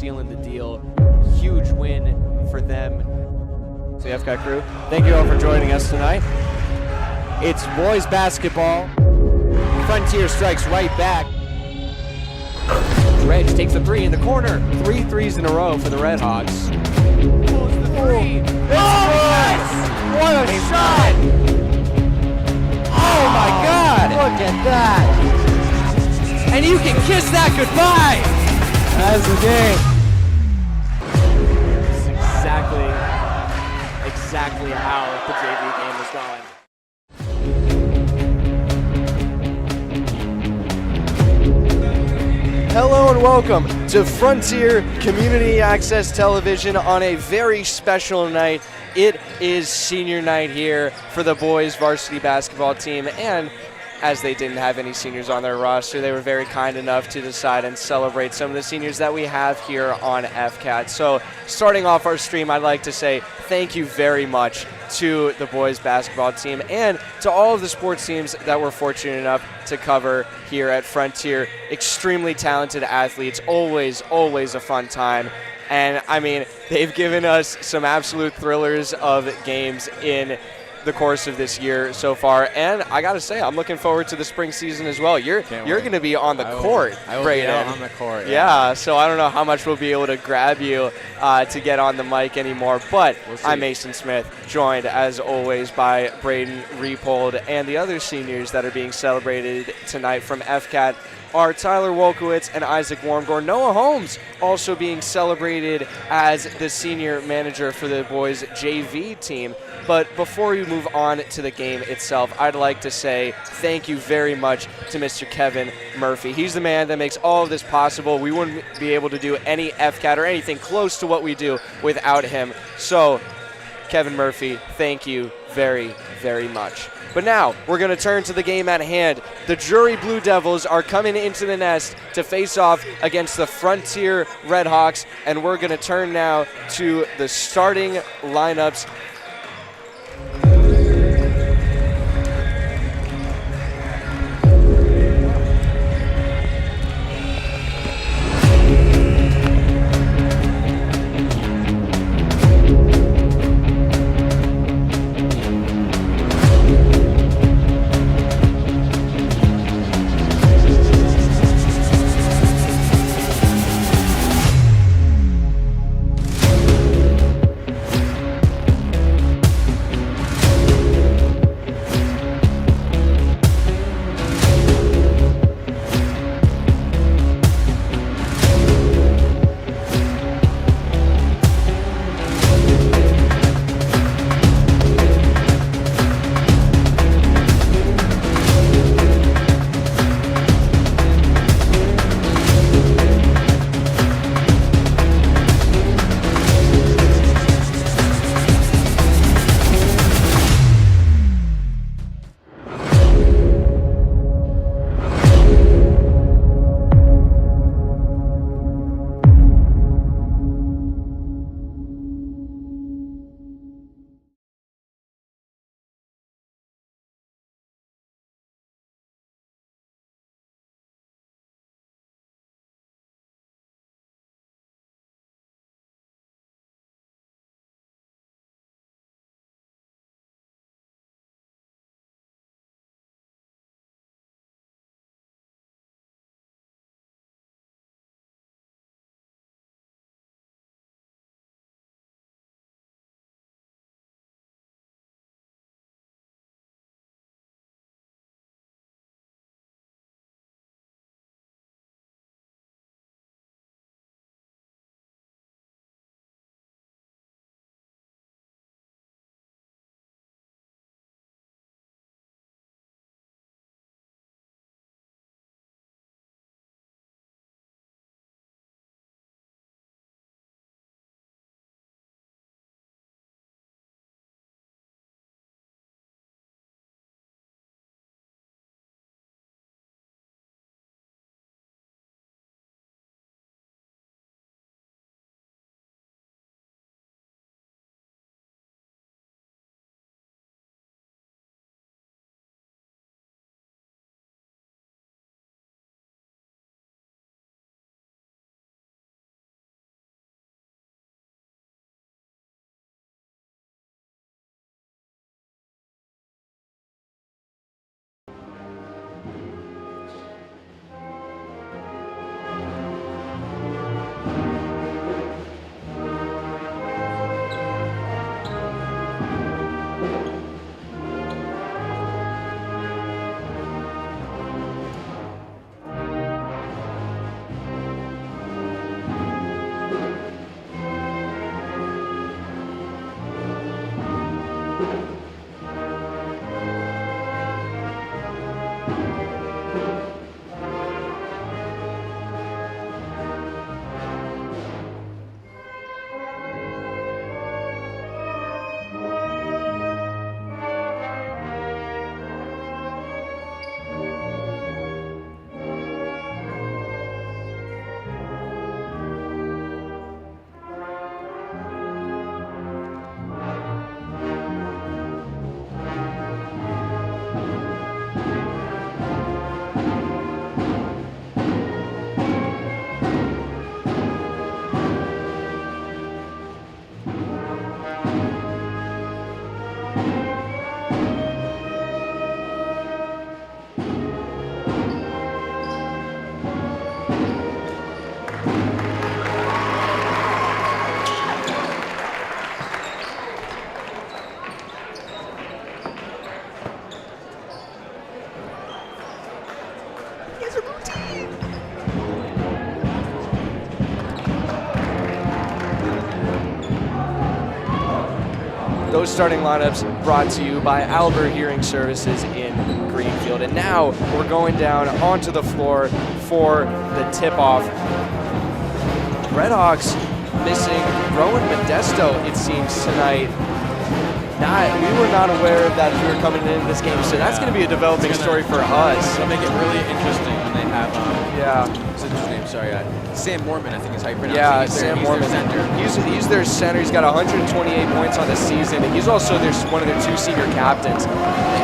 sealing the deal. Huge win for them. So the FCAT crew, thank you all for joining us tonight. It's boys basketball. Frontier strikes right back. Dredge takes a three in the corner. 3 threes in a row for the Red Hawks. Pulls the three. Yes! What a shot! Oh my God! Look at that! And you can kiss that goodbye! That's the game. This is exactly how the JV game was going. Hello and welcome to Frontier Community Access Television on a very special night. It is senior night here for the boys varsity basketball team, and as they didn't have any seniors on their roster, they were very kind enough to decide and celebrate some of the seniors that we have here on FCAT. So starting off our stream, I'd like to say thank you very much to the boys basketball team and to all of the sports teams that we're fortunate enough to cover here at Frontier. Extremely talented athletes, always a fun time. And I mean, they've given us some absolute thrillers of games in the course of this year so far, and I gotta say, I'm looking forward to the spring season as well. You're going to be on the court, I will Brayden. be out on the court. Yeah, so I don't know how much we'll be able to grab you to get on the mic anymore, but We'll see. I'm Mason Smith, joined as always by Brayden Repold, and the other seniors that are being celebrated tonight from FCAT are Tyler Wolkowitz and Isaac Warmgore. Noah Holmes also being celebrated as the senior manager for the boys JV team. But before we move on to the game itself, I'd like to say thank you very much to Mr. Kevin Murphy. He's the man that makes all of this possible. We wouldn't be able to do any FCAT or anything close to what we do without him. So, Kevin Murphy, thank you very, very much. But now, we're going to turn to the game at hand. The Drury Blue Devils are coming into the nest to face off against the Frontier Red Hawks, and we're going to turn now to the starting lineups. Those starting lineups brought to you by Albert Hearing Services in Greenfield. And now we're going down onto the floor for the tip-off. Redhawks missing Rowan Modesto, it seems, tonight. We were not aware that we were coming into this game, so that's going to be a developing story for us. It'll make it really interesting when they have, what's his name? Sorry, Sam Mormon, I think is how you pronounce it. Yeah, Sam Mormon. He's their center. He's got 128 points on the season, and he's also one of their 2 senior captains.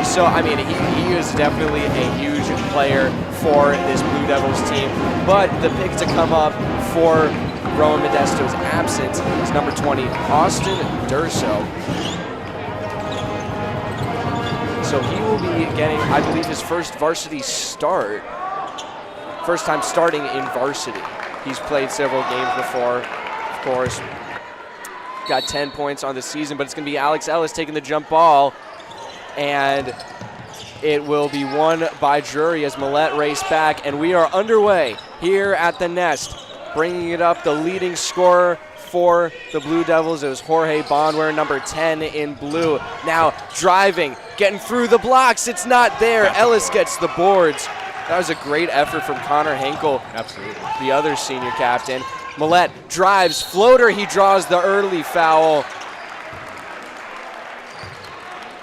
So, I mean, he is definitely a huge player for this Blue Devils team. But the pick to come up for Rowan Modesto's absence is number 20, Austin Durso. So he will be getting, I believe, his first varsity start. First time starting in varsity. He's played several games before, of course. Got 10 points on the season, but it's going to be Alex Ellis taking the jump ball. And it will be won by Drury as Millette race back. And we are underway here at the Nest. Bringing it up, the leading scorer for the Blue Devils. It was Jorge Bondware, number 10 in blue. Now driving, getting through the blocks. It's not there. Ellis gets the boards. That was a great effort from Connor Henkel. Absolutely. The other senior captain. Millette drives, floater. He draws the early foul.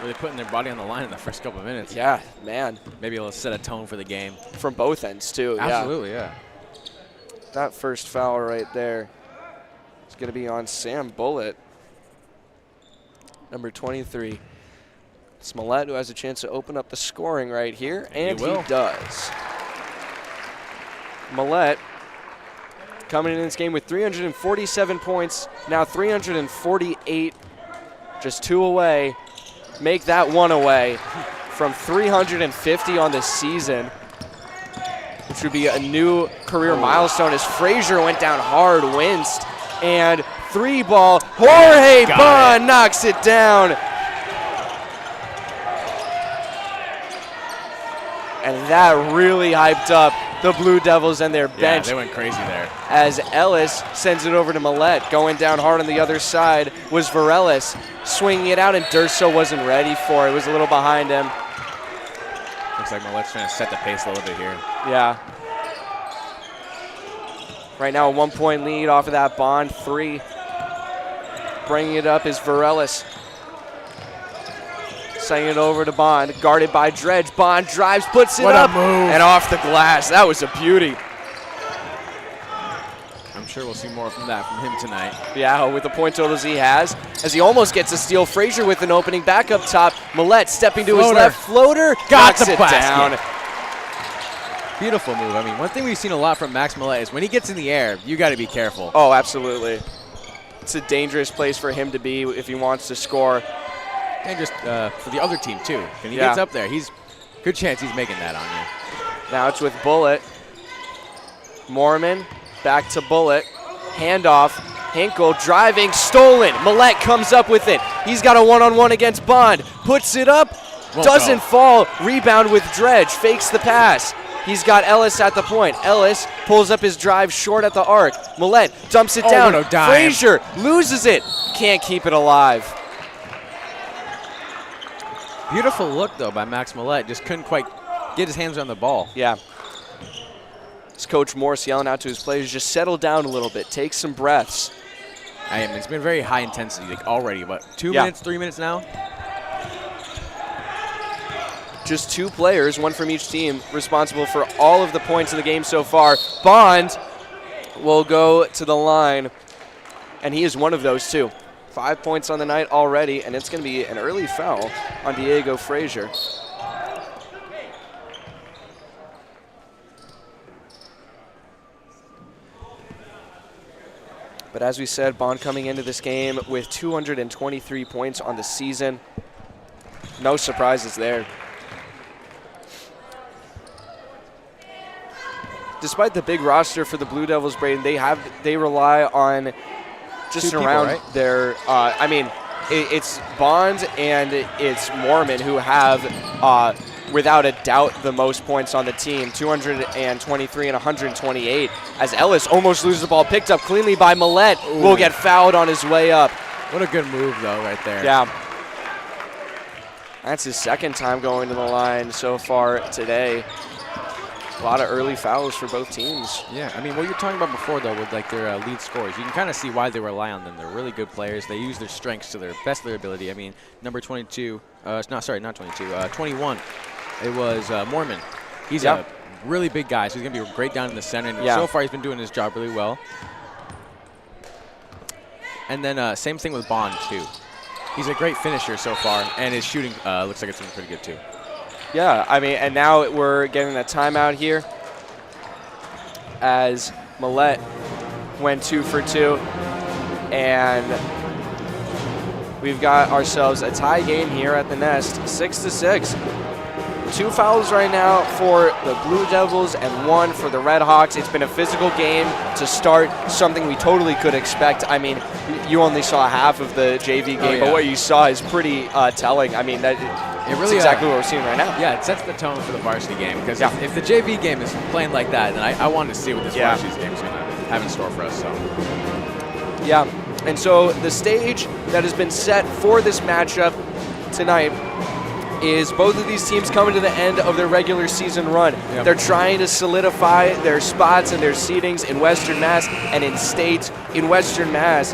Really putting their body on the line in the first couple of minutes. Yeah, man. Maybe it'll set a tone for the game. From both ends, too. Absolutely, yeah. That first foul right there is going to be on Sam Bullitt, number 23. Smollett, who has a chance to open up the scoring right here, and he does. Millette coming in this game with 347 points, now 348, just 2 away. Make that 1 away from 350 on the season, which would be a new career milestone as Frazier went down hard, winced, and 3-ball. Jorge Bond knocks it down. And that really hyped up the Blue Devils and their bench. Yeah, they went crazy there. As Ellis sends it over to Millette. Going down hard on the other side was Varelis, swinging it out, and Durso wasn't ready for it. It was a little behind him. Looks like Millette's trying to set the pace a little bit here. Yeah. Right now a 1-point lead off of that Bond 3. Bringing it up is Varelis. Sending it over to Bond, guarded by Dredge. Bond drives, puts it up, and off the glass. That was a beauty. I'm sure we'll see more from that from him tonight. Yeah, with the point totals he has, as he almost gets a steal. Frazier with an opening back up top. Millette stepping to his left. Floater, knocks it down. Beautiful move. I mean, one thing we've seen a lot from Max Millette is when he gets in the air, you got to be careful. Oh, absolutely. It's a dangerous place for him to be if he wants to score. And just for the other team, too. When he gets up there, good chance he's making that on you. Now it's with Bullitt. Mormon back to Bullitt. Handoff. Henkel driving, stolen. Millette comes up with it. He's got a one-on-one against Bond. Puts it up, doesn't fall. Rebound with Dredge, fakes the pass. He's got Ellis at the point. Ellis pulls up his drive short at the arc. Millette dumps it down. Frazier loses it. Can't keep it alive. Beautiful look, though, by Max Millette. Just couldn't quite get his hands on the ball. Yeah. It's Coach Morse yelling out to his players, just settle down a little bit. Take some breaths. I mean, it's been very high intensity already, but 2 minutes, 3 minutes now? Just 2 players, 1 from each team, responsible for all of the points in the game so far. Bond will go to the line, and he is one of those 2. 5 points on the night already, and it's going to be an early foul on Diego Frazier. But as we said, Bond coming into this game with 223 points on the season. No surprises there. Despite the big roster for the Blue Devils, Braden, they rely on just around their, it's Bond and it's Mormon who have, without a doubt, the most points on the team, 223 and 128, as Ellis almost loses the ball, picked up cleanly by Millette, will get fouled on his way up. What a good move, though, right there. Yeah. That's his second time going to the line so far today. A lot of early fouls for both teams. Yeah, I mean, what you were talking about before, though, with like their lead scorers, you can kind of see why they rely on them. They're really good players. They use their strengths to their best of their ability. I mean, number 22, not 22, 21, it was Mormon. He's a really big guy, so he's going to be great down in the center. And so far, he's been doing his job really well. And then same thing with Bond, too. He's a great finisher so far, and his shooting looks like it's been pretty good, too. Yeah, I mean, and now we're getting a timeout here as Millette went 2 for 2. And we've got ourselves a tie game here at the Nest, 6-6. 2 fouls right now for the Blue Devils and 1 for the Red Hawks. It's been a physical game to start, something we totally could expect. I mean, you only saw half of the JV game, but what you saw is pretty telling. I mean, that's exactly what we're seeing right now. Yeah, it sets the tone for the varsity game, because if the JV game is playing like that, then I wanted to see what this varsity game is going to have in store for us. So. Yeah, and so the stage that has been set for this matchup tonight is both of these teams coming to the end of their regular season run. Yep. They're trying to solidify their spots and their seedings in Western Mass and in state. In Western Mass,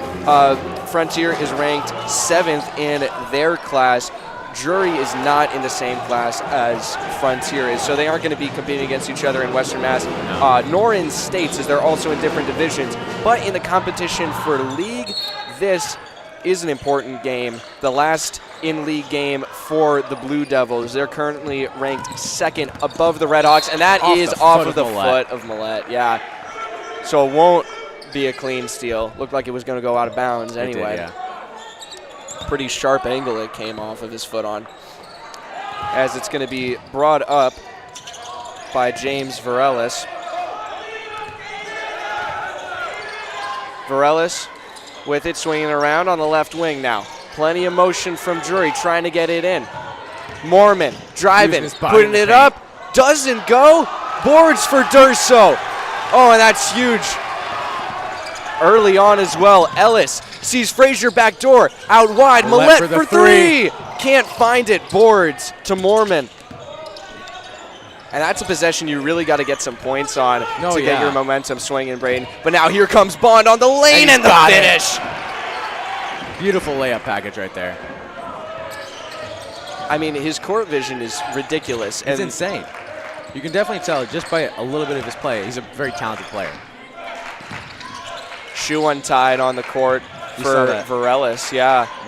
Frontier is ranked 7th in their class. Drury is not in the same class as Frontier is, so they aren't going to be competing against each other in Western Mass, nor in states, as they're also in different divisions. But in the competition for league, this is an important game. The last in-league game for the Blue Devils. They're currently ranked 2nd above the Red Hawks, and that is off of the foot of Millette. Yeah, so it won't be a clean steal. Looked like it was going to go out of bounds anyway. It did, pretty sharp angle it came off of his foot on. As it's going to be brought up by James Varelis. Varelis with it swinging around on the left wing now. Plenty of motion from Drury trying to get it in. Mormon driving, putting it up. Doesn't go. Boards for Durso. Oh, and that's huge. Early on as well. Ellis sees Frazier back door. Out wide. Millette for 3. Can't find it. Boards to Mormon. And that's a possession you really got to get some points on to get your momentum swinging, Braden. But now here comes Bond on the lane and the finish. Beautiful layup package right there. I mean, his court vision is ridiculous. It's insane. You can definitely tell just by a little bit of his play. He's a very talented player. Shoe untied on the court for Varelis,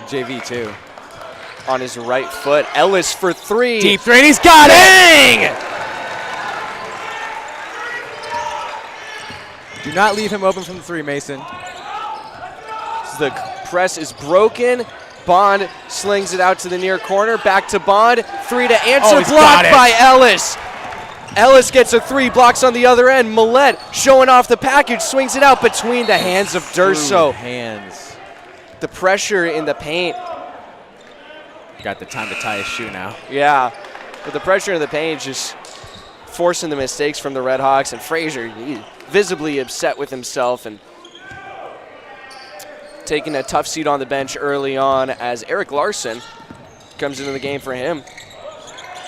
JV too. On his right foot. Ellis for 3. Deep 3, and he's got it! Do not leave him open from the 3, Mason. The press is broken. Bond slings it out to the near corner. Back to Bond. 3 to answer. Blocked by Ellis. Ellis gets a 3. Blocks on the other end. Millette showing off the package. Swings it out between the hands of Durso. The pressure in the paint. Got the time to tie his shoe now. Yeah. But the pressure in the paint just forcing the mistakes from the Red Hawks. And Frazier, he's visibly upset with himself and taking a tough seat on the bench early on as Eric Larson comes into the game for him.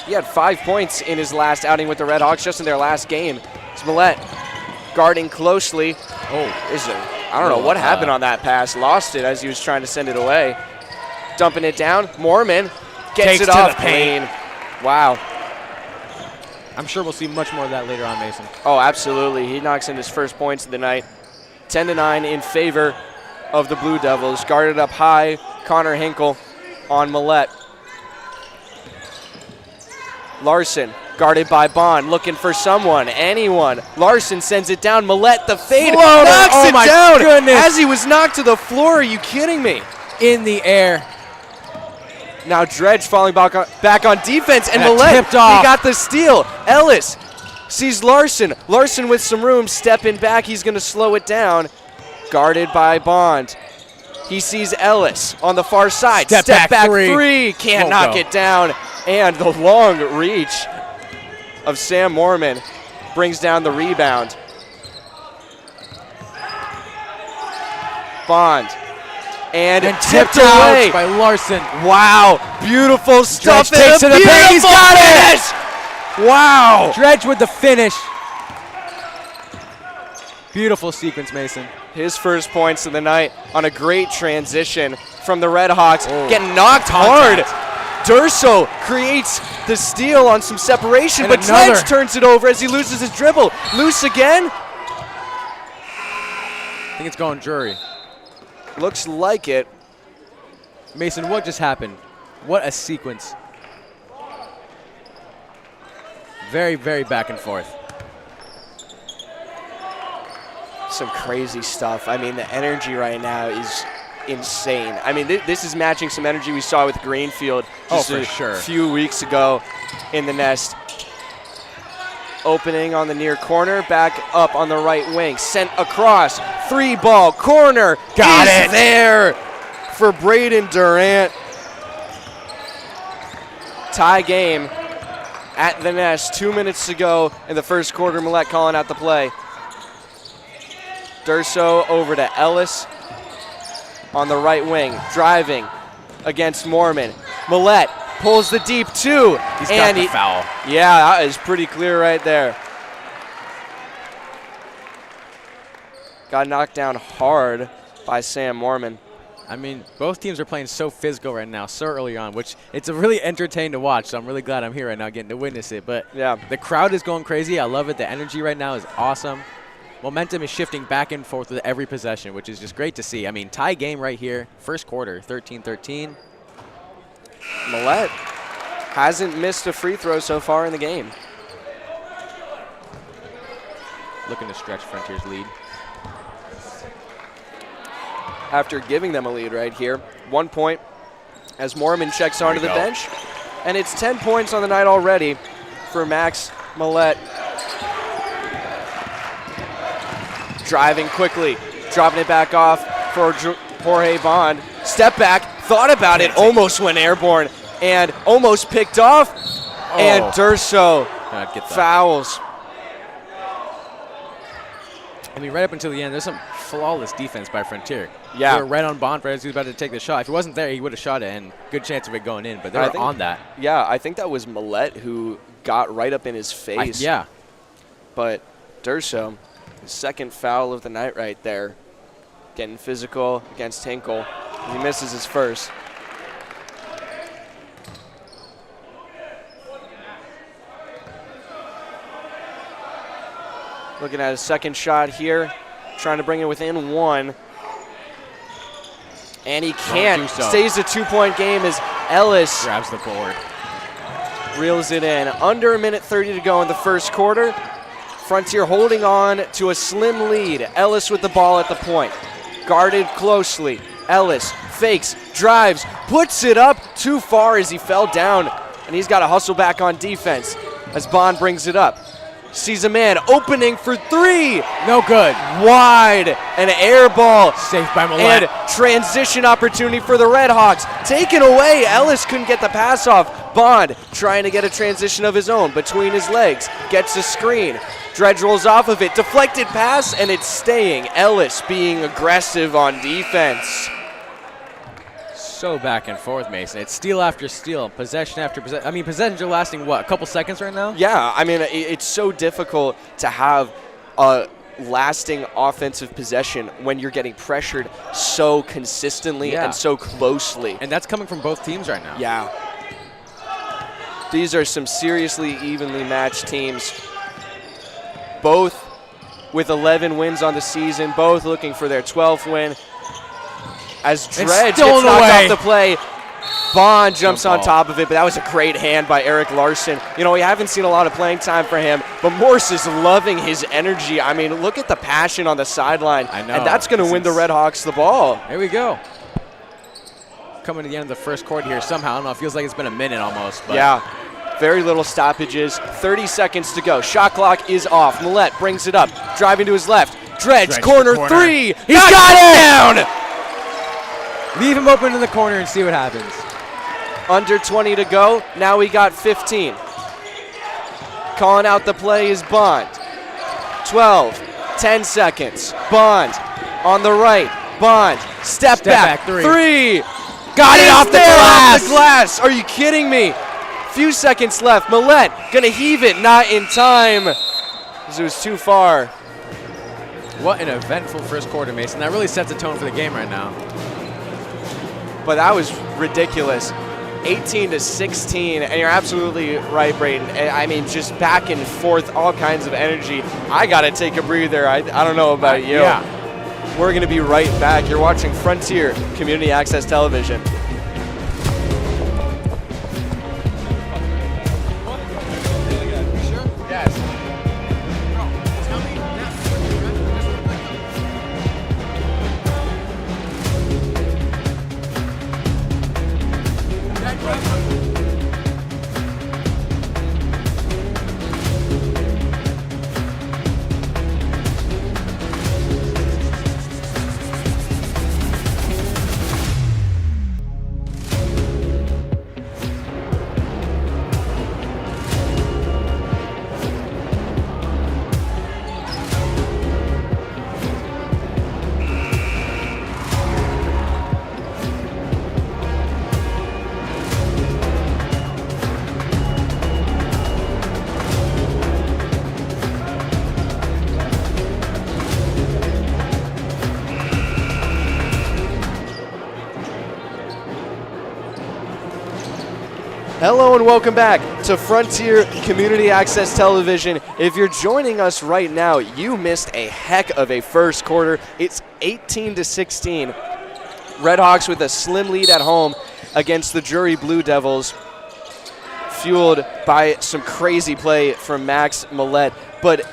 He had 5 points in his last outing with the Red Hawks, just in their last game. It's Millette guarding closely. I don't know what happened on that pass. Lost it as he was trying to send it away. Dumping it down. Mormon gets it off Payne. Wow. I'm sure we'll see much more of that later on, Mason. Oh, absolutely. He knocks in his first points of the night. 10-9 in favor of the Blue Devils. Guarded up high, Connor Hinkle on Millette. Larson guarded by Bond, looking for someone, anyone. Larson sends it down. Millette the fade, knocks it down. Goodness. As he was knocked to the floor. Are you kidding me? In the air. Now Dredge falling back on defense, and Millette, he got the steal. Ellis sees Larson. Larson with some room, stepping back. He's going to slow it down. Guarded by Bond. He sees Ellis on the far side. Step back three. Can't knock it down. And the long reach of Sam Mormon brings down the rebound. Bond And tipped tipped away out by Larson. Wow, beautiful stuff. Dredge takes and to a the paint. He's beautiful got it! finish. Wow. Dredge with the finish. Beautiful sequence, Mason. His first points of the night on a great transition from the Red Hawks. Oh. Getting knocked hard. Durso creates the steal on some separation, And but another. Dredge turns it over as he loses his dribble. Loose again. I think it's going Drury. Looks like it. Mason, what just happened? What a sequence. Very, very back and forth. Some crazy stuff. I mean, the energy right now is insane. I mean, this is matching some energy we saw with Greenfield just for sure. few weeks ago in the Nest. Opening on the near corner, back up on the right wing, sent across, 3-ball, corner, Got is it. there for Braden Durant. Tie game at the Nest, 2 minutes to go in the first quarter. Millette calling out the play. Durso over to Ellis on the right wing, driving against Mormon. Millette pulls the deep two. He's got the foul. Yeah, that is pretty clear right there. Got knocked down hard by Sam Mormon. I mean, both teams are playing so physical right now, so early on, which it's really entertaining to watch. So I'm really glad I'm here right now getting to witness it. But Yeah. the crowd is going crazy. I love it. The energy right now is awesome. Momentum is shifting back and forth with every possession, which is just great to see. I mean, tie game right here, first quarter, 13-13. Millette hasn't missed a free throw so far in the game. Looking to stretch Frontier's lead. After giving them a lead right here, 1 point as Mormon checks onto the bench. And it's 10 points on the night already for Max Millette. Driving quickly, dropping it back off for Jorge Bond. Step back, thought about it, almost went airborne, and almost picked off. And Durso Get that. fouls. I mean, right up until the end, there's some flawless defense by Frontier. Yeah. They were right on Bond as he was about to take the shot. If he wasn't there, he would have shot it, and good chance of it going in. But they I were think- on that. Yeah, I think that was Millette who got right up in his face. Yeah. But Durso, his second foul of the night right there. Getting physical against Hinkle. He misses his first. Looking at his second shot here. Trying to bring it within one. And he can't. do so. Stays a 2-point game as Ellis Grabs the board. reels it in. Under a minute 30 to go in the first quarter. Frontier holding on to a slim lead. Ellis with the ball at the point. Guarded closely. Ellis fakes, drives, puts it up too far as he fell down. And he's got to hustle back on defense as Bond brings it up. Sees a man opening for three. No good. Wide. An air ball. Safe by Millette. And transition opportunity for the Red Hawks. Taken away. Ellis couldn't get the pass off. Bond trying to get a transition of his own between his legs. Gets a screen. Dredge rolls off of it. Deflected pass, and it's staying. Ellis being aggressive on defense. So back and forth, Mason. It's steal after steal, possession after possession. I mean, possessions are lasting, what, a couple seconds right now? Yeah, I mean, it's so difficult to have a lasting offensive possession when you're getting pressured so consistently and so closely. And that's coming from both teams right now. Yeah. These are some seriously evenly matched teams. Both with 11 wins on the season, both looking for their 12th win. As Dredge gets knocked off the play, Bond jumps on top of it, but that was a great hand by Eric Larson. You know, we haven't seen a lot of playing time for him, but Morse is loving his energy. I mean, look at the passion on the sideline. I know. And that's going to win the Red Hawks the ball. Here we go. Coming to the end of the first quarter here somehow. I don't know, it feels like it's been a minute almost. But Yeah. Very little stoppages. 30 seconds to go. Shot clock is off. Millette brings it up. Driving to his left. Dredge corner three. He's got it down! Leave him open in the corner and see what happens. Under 20 to go. Now we got 15. Calling out the play is Bond. 12, 10 seconds. Bond on the right. Bond, step back, three. Got it off the glass. Off the glass. Are you kidding me? Few seconds left. Millette gonna heave it, not in time, because it was too far. What an eventful first quarter, Mason. That really sets the tone for the game right now. But that was ridiculous. 18-16, and you're absolutely right, Braden. I mean, just back and forth, all kinds of energy. I gotta take a breather. I don't know about you. Yeah. We're gonna be right back. You're watching Frontier Community Access Television. Hello and welcome back to Frontier Community Access Television. If you're joining us right now, you missed a heck of a first quarter. It's 18-16. Redhawks with a slim lead at home against the Drury Blue Devils, fueled by some crazy play from Max Millette. But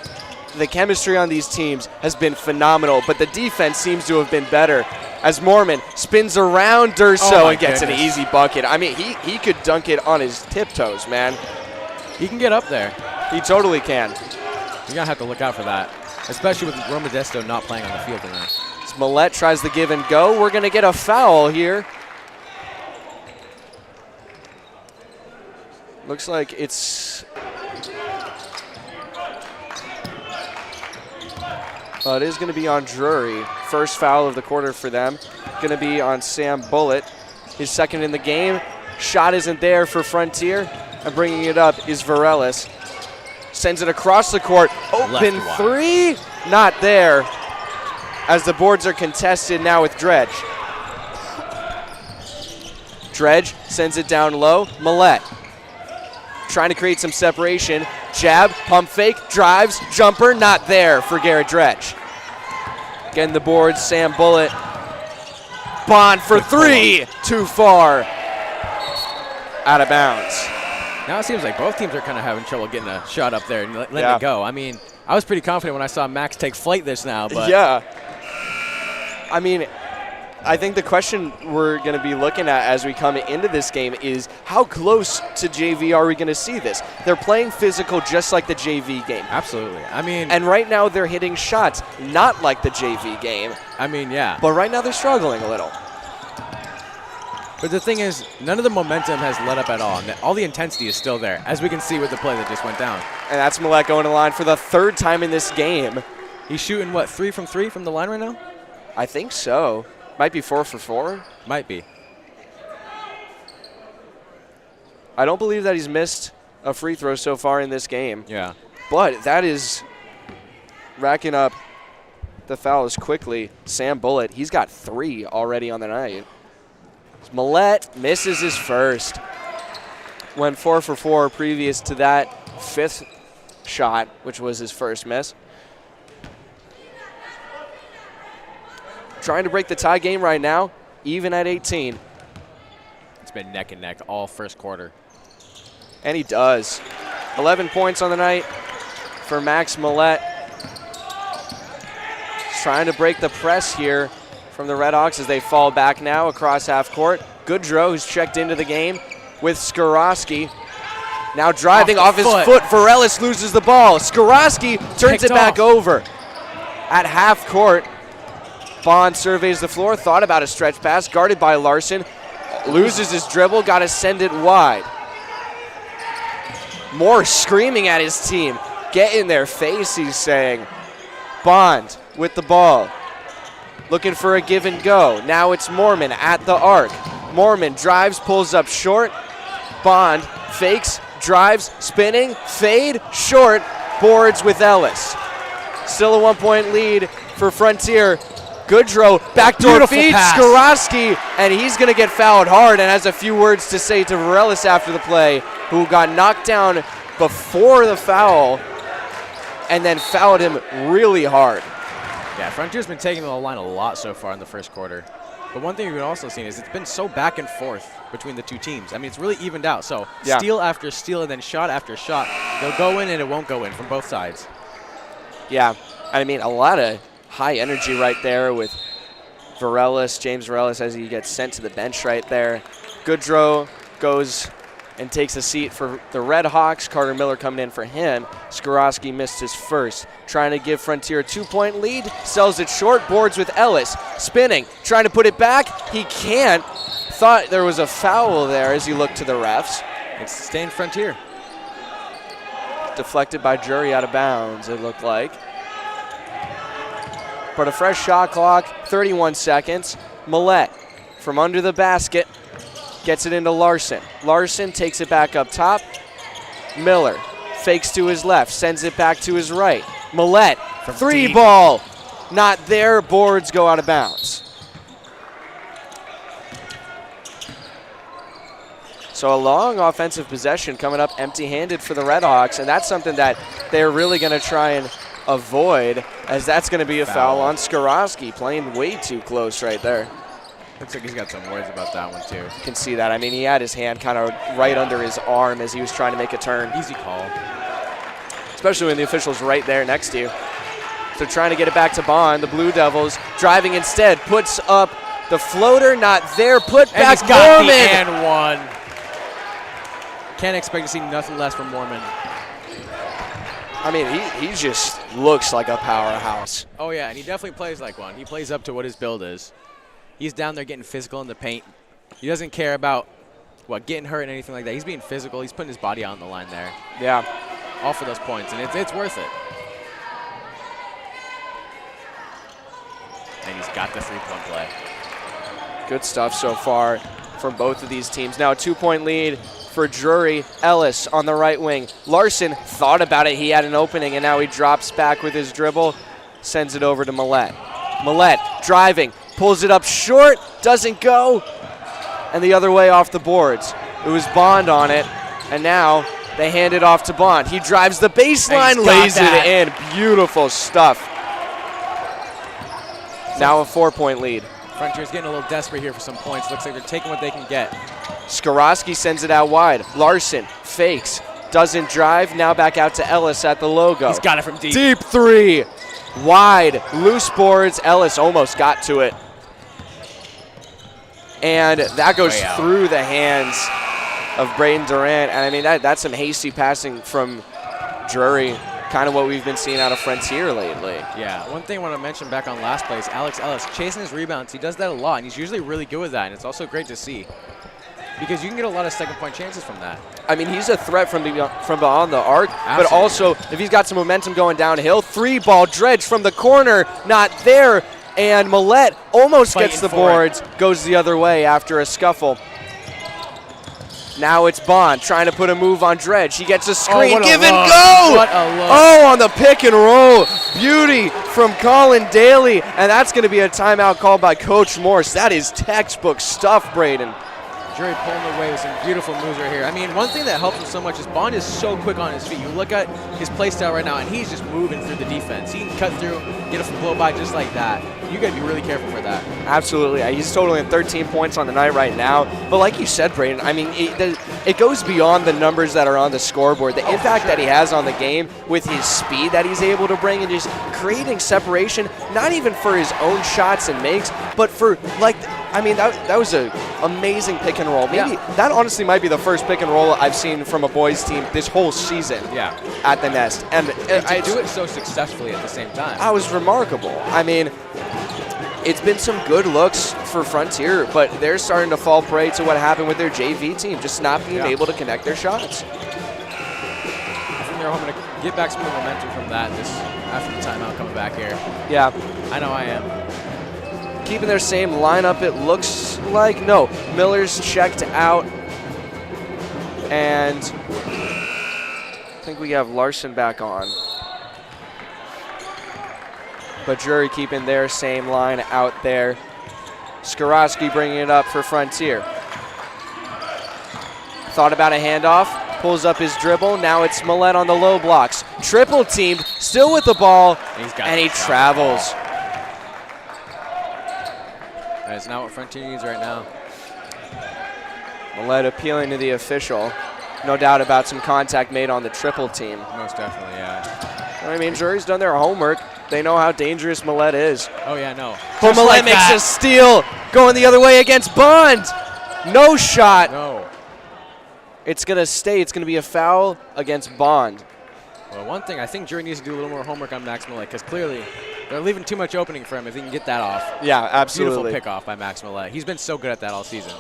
the chemistry on these teams has been phenomenal, but the defense seems to have been better as Mormon spins around Durso and gets an easy bucket. I mean, he could dunk it on his tiptoes, man. He can get up there. He totally can. You're going to have to look out for that, especially with Romodesto not playing on the field tonight. As Millette tries the give and go, we're going to get a foul here. Looks like it's... it is going to be on Drury. First foul of the quarter for them. Going to be on Sam Bullitt. His second in the game. Shot isn't there for Frontier. And bringing it up is Varelis. Sends it across the court. Open three. Not there. As the boards are contested now with Dredge. Dredge sends it down low. Millette trying to create some separation. Jab, pump fake, drives, jumper, not there for Garrett Dredge. Again, the boards, Sam Bullitt. Bond for three, too far. Out of bounds. Now it seems like both teams are kind of having trouble getting a shot up there and letting it go. I mean, I was pretty confident when I saw Max take flight this now, but. Yeah. I mean, I think the question we're going to be looking at as we come into this game is how close to JV are we going to see this? They're playing physical just like the JV game. Absolutely. I mean, and right now they're hitting shots not like the JV game. I mean, yeah. But right now they're struggling a little. But the thing is, none of the momentum has let up at all. And all the intensity is still there, as we can see with the play that just went down. And that's Millette going to the line for the third time in this game. He's shooting, what, 3 from 3 from the line right now? I think so. Might be 4 for 4. Might be. I don't believe that he's missed a free throw so far in this game. Yeah. But that is racking up the fouls quickly. Sam Bullitt, he's got 3 already on the night. Millette misses his first. Went 4 for 4 previous to that 5th shot, which was his first miss. Trying to break the tie game right now, even at 18. It's been neck and neck all first quarter. And he does. 11 points on the night for Max Millette. He's trying to break the press here from the Redhawks as they fall back now across half court. Goodrow, who's checked into the game with Skorowski. Now driving off his foot. Varelis loses the ball. Skorowski turns it back over. At half court, Bond surveys the floor, thought about a stretch pass, guarded by Larson. Loses his dribble, got to send it wide. Moore screaming at his team. Get in their face, he's saying. Bond with the ball. looking for a give and go. Now it's Mormon at the arc. Mormon drives, pulls up short. Bond fakes, drives, spinning, fade, short, boards with Ellis. Still a 1-point lead for Frontier. Goodrow, backdoor feed, Skorowski, and he's going to get fouled hard and has a few words to say to Varelis after the play, who got knocked down before the foul and then fouled him really hard. Yeah, Frontier's been taking the line a lot so far in the first quarter. But one thing we've also seen is it's been so back and forth between the two teams. I mean, it's really evened out. So steal after steal and then shot after shot. They'll go in and it won't go in from both sides. Yeah, I mean, a lot of high energy right there with Varelis, James Varelis, as he gets sent to the bench right there. Goodrow goes and takes a seat for the Red Hawks. Carter Miller coming in for him. Skorowski missed his first. Trying to give Frontier a 2-point lead. Sells it short, boards with Ellis. Spinning, trying to put it back. He can't. Thought there was a foul there as he looked to the refs. It's staying Frontier. Deflected by Drury out of bounds, it looked like. But a fresh shot clock, 31 seconds. Millette from under the basket gets it into Larson. Larson takes it back up top. Miller fakes to his left, sends it back to his right. Millette, three ball. Not there, boards go out of bounds. So a long offensive possession coming up empty-handed for the Redhawks, and that's something that they're really going to try and avoid, as that's going to be a foul on Skorowski, playing way too close right there. Looks like he's got some words about that one, too. You can see that. I mean, he had his hand kind of right under his arm as he was trying to make a turn. Easy call. Especially when the official's right there next to you. So trying to get it back to Bond. The Blue Devils driving instead. Puts up the floater. Not there. Put and back he's got Mormon. The and one. Can't expect to see nothing less from Mormon. I mean, he just looks like a powerhouse. Oh, yeah, and he definitely plays like one. He plays up to what his build is. He's down there getting physical in the paint. He doesn't care about, getting hurt and anything like that. He's being physical. He's putting his body on the line there. Yeah. All for those points, and it's worth it. And he's got the three-point play. Good stuff so far from both of these teams. Now a 2-point lead for Drury. Ellis on the right wing. Larson thought about it. He had an opening, and now he drops back with his dribble, sends it over to Millette. Millette driving, pulls it up short, doesn't go, and the other way off the boards. It was Bond on it, and now they hand it off to Bond. He drives the baseline, lays it in. Beautiful stuff. Now a 4-point lead. Frontier's getting a little desperate here for some points. Looks like they're taking what they can get. Skorowski sends it out wide. Larson fakes, doesn't drive. Now back out to Ellis at the logo. He's got it from deep. Deep three, wide, loose boards. Ellis almost got to it. And that goes through the hands of Braden Durant. And I mean, that's some hasty passing from Drury. Kind of what we've been seeing out of Frontier lately. Yeah, one thing I want to mention back on last place, Alex Ellis chasing his rebounds. He does that a lot, and he's usually really good with that, and it's also great to see because you can get a lot of second-point chances from that. I mean, he's a threat from beyond the arc, Absolutely. But also if he's got some momentum going downhill, 3-ball dredge from the corner, not there, and Millette almost gets the boards, goes the other way after a scuffle. Now it's Bond trying to put a move on Dredge. He gets a screen, give and go! What a look. Oh, on the pick and roll. Beauty from Colin Daly, and that's going to be a timeout called by Coach Morse. That is textbook stuff, Braden. Drury pulling away with some beautiful moves right here. I mean, one thing that helps him so much is Bond is so quick on his feet. You look at his play style right now, and he's just moving through the defense. He can cut through, get a blow by just like that. You got to be really careful for that. Absolutely. He's totaling 13 points on the night right now. But like you said, Braden, I mean, it goes beyond the numbers that are on the scoreboard. The impact that he has on the game with his speed that he's able to bring and just creating separation, not even for his own shots and makes, but for, that was an amazing pick and roll. Maybe that honestly might be the first pick and roll I've seen from a boys team this whole season at the Nest. And to do it so successfully at the same time. I was remarkable. I mean, it's been some good looks for Frontier, but they're starting to fall prey to what happened with their JV team, just not being able to connect their shots. I think they're hoping to get back some of the momentum from that after the timeout coming back here. Yeah. I know I am. keeping their same lineup, it looks like. No, Miller's checked out. And I think we have Larson back on. But Drury keeping their same line out there. Skorowski bringing it up for Frontier. Thought about a handoff, pulls up his dribble. Now it's Millett on the low blocks. Triple teamed, still with the ball, and he travels. That's not what Frontier needs right now. Millett appealing to the official. No doubt about some contact made on the triple team. Most definitely, yeah. I mean, Drury's done their homework. They know how dangerous Millett is. Oh, yeah, no. But Millett makes a steal, going the other way against Bond. No shot. No. It's going to stay. It's going to be a foul against Bond. Well, one thing, I think Drury needs to do a little more homework on Max Millett, because clearly they're leaving too much opening for him if he can get that off. Yeah, absolutely. Beautiful pickoff by Max Millett. He's been so good at that all season.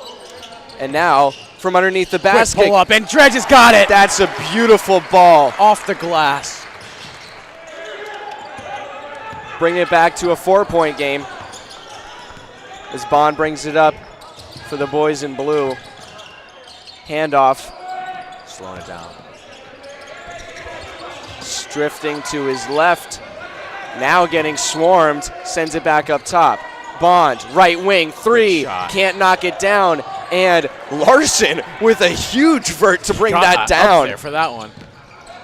And now, from underneath the basket. Quick pull up, and Dredge has got it. That's a beautiful ball. Off the glass. Bring it back to a 4-point game as Bond brings it up for the boys in blue. Handoff. Slowing it down. Drifting to his left. Now getting swarmed. Sends it back up top. Bond, right wing, three. Can't knock it down. And Larson with a huge vert to bring that down. Up there for that one.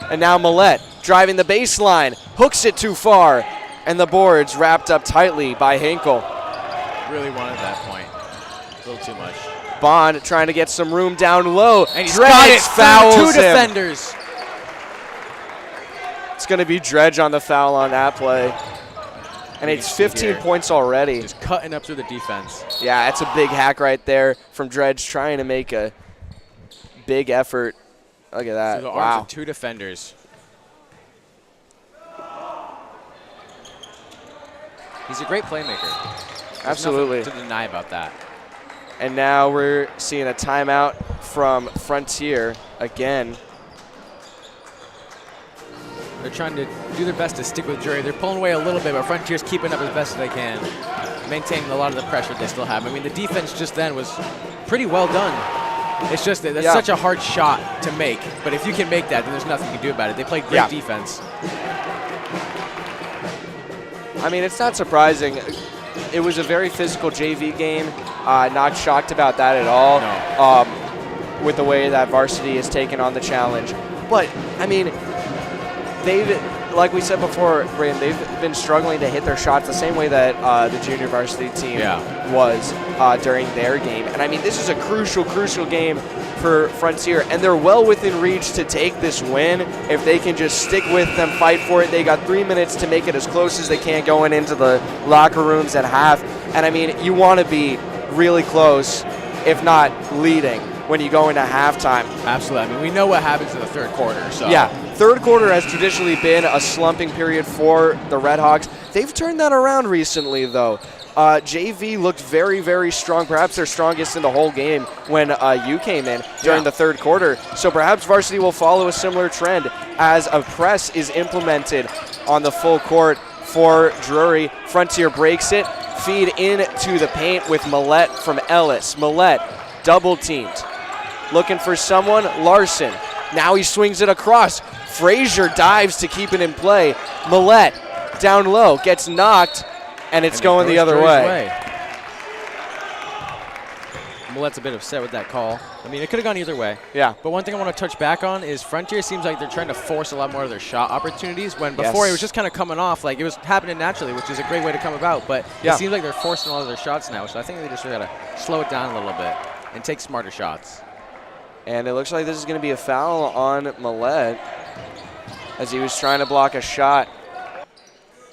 And now Millett driving the baseline. Hooks it too far. And the boards wrapped up tightly by Hinkle. Really wanted that point. A little too much. Bond trying to get some room down low. And he's got it. Fouls Two him. defenders. It's going to be Dredge on the foul on that play. And it's 15 points already. Just cutting up through the defense. Yeah, that's a big hack right there from Dredge trying to make a big effort. Look at that. Through the wow. arms of two defenders. He's a great playmaker. Absolutely. There's nothing to deny about that. And now we're seeing a timeout from Frontier again. They're trying to do their best to stick with Drury. They're pulling away a little bit, but Frontier's keeping up as best as they can, maintaining a lot of the pressure they still have. I mean, the defense just then was pretty well done. It's just that that's such a hard shot to make, but if you can make that, then there's nothing you can do about it. They played great defense. I mean, it's not surprising. It was a very physical JV game. Not shocked about that at all. No. With the way that varsity has taken on the challenge. But, I mean, they've, like we said before, Brandon, they've been struggling to hit their shots the same way that the junior varsity team was during their game. And, I mean, this is a crucial, crucial game for Frontier, and they're well within reach to take this win if they can just stick with them, fight for it. They got 3 minutes to make it as close as they can going into the locker rooms at half. And, I mean, you want to be really close, if not leading, when you go into halftime. Absolutely. I mean, we know what happens in the third quarter. So. Yeah, third quarter has traditionally been a slumping period for the Redhawks. They've turned that around recently, though. JV looked very, very strong, perhaps their strongest in the whole game when you came in during the third quarter. So perhaps varsity will follow a similar trend as a press is implemented on the full court for Drury. Frontier breaks it, feed into the paint with Millett from Ellis. Millett double teamed. Looking for someone, Larson. Now he swings it across. Frazier dives to keep it in play. Millett down low, gets knocked, and it's going the other way. Millett's a bit upset with that call. I mean, it could have gone either way. Yeah. But one thing I want to touch back on is Frontier seems like they're trying to force a lot more of their shot opportunities when before it was just kind of coming off. Like, it was happening naturally, which is a great way to come about. But it seems like they're forcing a lot of their shots now. So I think they just got to slow it down a little bit and take smarter shots. And it looks like this is going to be a foul on Millett as he was trying to block a shot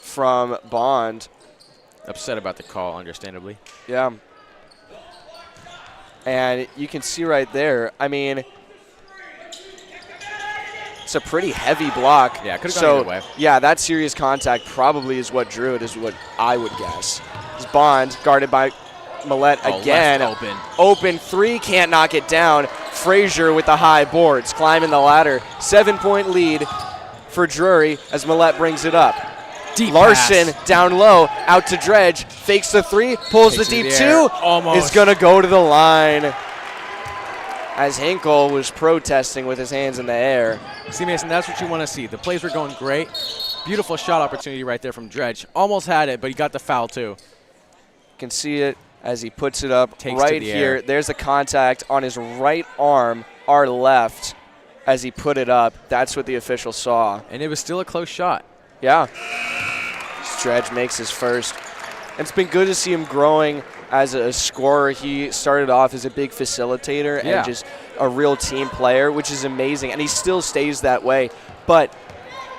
from Bond. Upset about the call, understandably. Yeah. And you can see right there, I mean, it's a pretty heavy block. Yeah, it could have gone either way. Yeah, that serious contact probably is what drew it, is what I would guess. It's Bond guarded by Millett again. Open three, can't knock it down. Frazier with the high boards, climbing the ladder. 7-point lead for Drury as Millett brings it up. Deep Larson pass. down low, out to Dredge, fakes the 3, pulls the Takes it in deep the 2, air. Almost. is gonna go to the line. As Hinkle was protesting with his hands in the air. See, Mason, that's what you want to see. The plays were going great. Beautiful shot opportunity right there from Dredge. Almost had it, but he got the foul too. Can see it as he puts it up Takes right to the here. air. There's the contact on his right arm, our left, as he put it up. That's what the official saw. And it was still a close shot. Yeah. Dredge makes his first. And it's been good to see him growing as a scorer. He started off as a big facilitator and just a real team player, which is amazing. And he still stays that way. But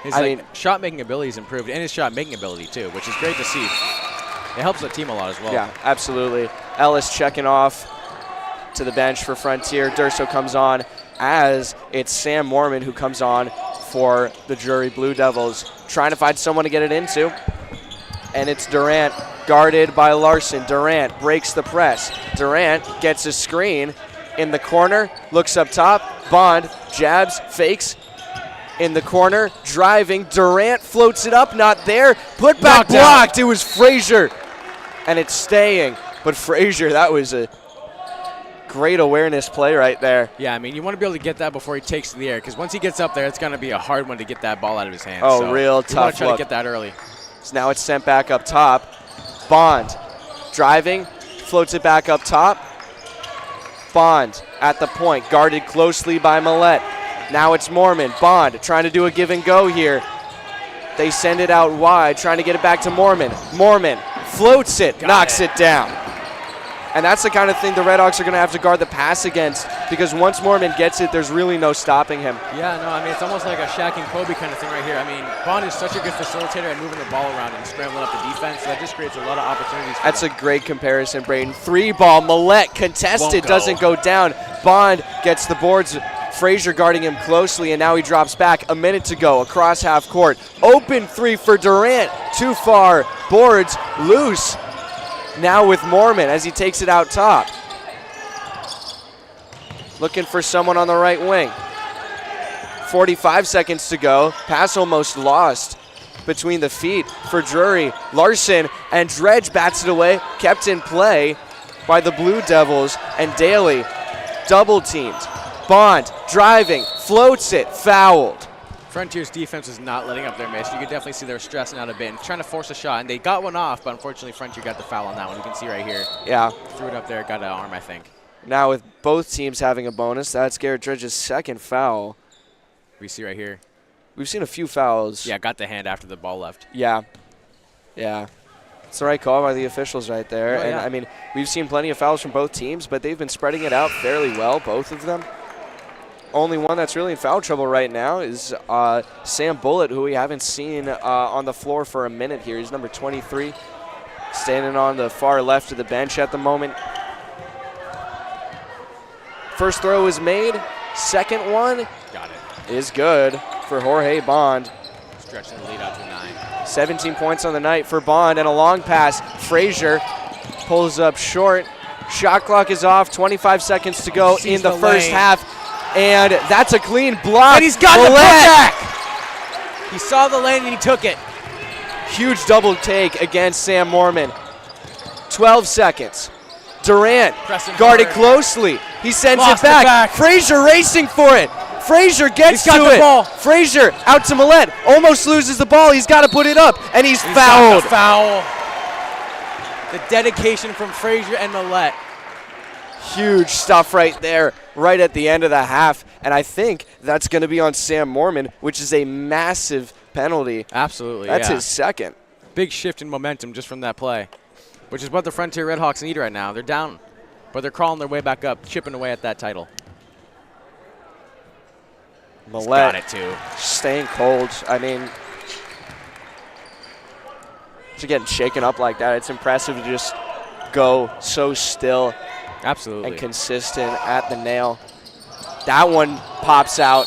His I mean, shot-making ability is improved, and his shot-making ability too, which is great to see. It helps the team a lot as well. yeah, absolutely. Ellis checking off to the bench for Frontier. Durso comes on as it's Sam Mormon who comes on for the Drury Blue Devils, trying to find someone to get it into. And it's Durant, guarded by Larson. Durant breaks the press. Durant gets a screen in the corner, looks up top. Bond jabs, fakes in the corner, driving. Durant floats it up, not there. Put back Knocked out. blocked. It was Frazier, and it's staying. But Frazier, that was a great awareness play right there. Yeah, I mean, you want to be able to get that before he takes to the air, because once he gets up there, it's going to be a hard one to get that ball out of his hands. Oh, so real you want tough to try look. to get that early. So now it's sent back up top. Bond driving, floats it back up top. Bond at the point, guarded closely by Millette. Now it's Mormon. Bond trying to do a give and go here. They send it out wide, trying to get it back to Mormon. Mormon floats it, knocks it down. And that's the kind of thing the Redhawks are going to have to guard the pass against, because once Mormon gets it, there's really no stopping him. Yeah, no, I mean, it's almost like a Shaq and Kobe kind of thing right here. I mean, Bond is such a good facilitator at moving the ball around and scrambling up the defense. So that just creates a lot of opportunities for That's them. a great comparison, Braden. 3-ball, Millette contested, Won't go. doesn't go down. Bond gets the boards. Frazier guarding him closely, and now he drops back. A minute to go across half court. Open 3 for Durant. Too far. Boards loose. Now with Mormon as he takes it out top. Looking for someone on the right wing. 45 seconds to go. Pass almost lost between the feet for Drury. Larson and Dredge bats it away. Kept in play by the Blue Devils, and Daly double teamed. Bond driving, floats it, fouled. Frontier's defense was not letting up their miss. You could definitely see they were stressing out a bit and trying to force a shot, and they got one off, but unfortunately Frontier got the foul on that one. You can see right here. Yeah. Threw it up there, got an arm, I think. Now with both teams having a bonus, that's Garrett Dredge's second foul. We see right here. We've seen a few fouls. Yeah, got the hand after the ball left. Yeah. Yeah. It's the right call by the officials right there. Oh, and yeah. I mean, we've seen plenty of fouls from both teams, but they've been spreading it out fairly well, both of them. Only one that's really in foul trouble right now is Sam Bullitt, who we haven't seen on the floor for a minute here. He's number 23, standing on the far left of the bench at the moment. First throw is made. Second one Got it. is good for Jorge Bond. Stretching the lead out to 9. 17 points on the night for Bond, and a long pass. Frazier pulls up short. Shot clock is off. 25 seconds to go Sees in the the first lane. half. And that's a clean block. And he's got the Millette. putback! He saw the lane and he took it. Huge double take against Sam Mormon. 12 seconds. Durant Pressing guarded hard. closely. He sends Lost it it back. back. Frazier racing for it. Frazier gets He's got to the it. ball. Frazier out to Millette. Almost loses the ball. He's got to put it up, and he's He's fouled. got the foul. The dedication from Frazier and Millette. Huge stuff right there, right at the end of the half. And I think that's going to be on Sam Mormon, which is a massive penalty. Absolutely, That's yeah. his second. Big shift in momentum just from that play, which is what the Frontier Redhawks need right now. They're down, but they're crawling their way back up, chipping away at that title. He's got Millette it too. staying cold. I mean, to getting shaken up like that, it's impressive to just go so still Absolutely. and consistent at the nail. That one pops out.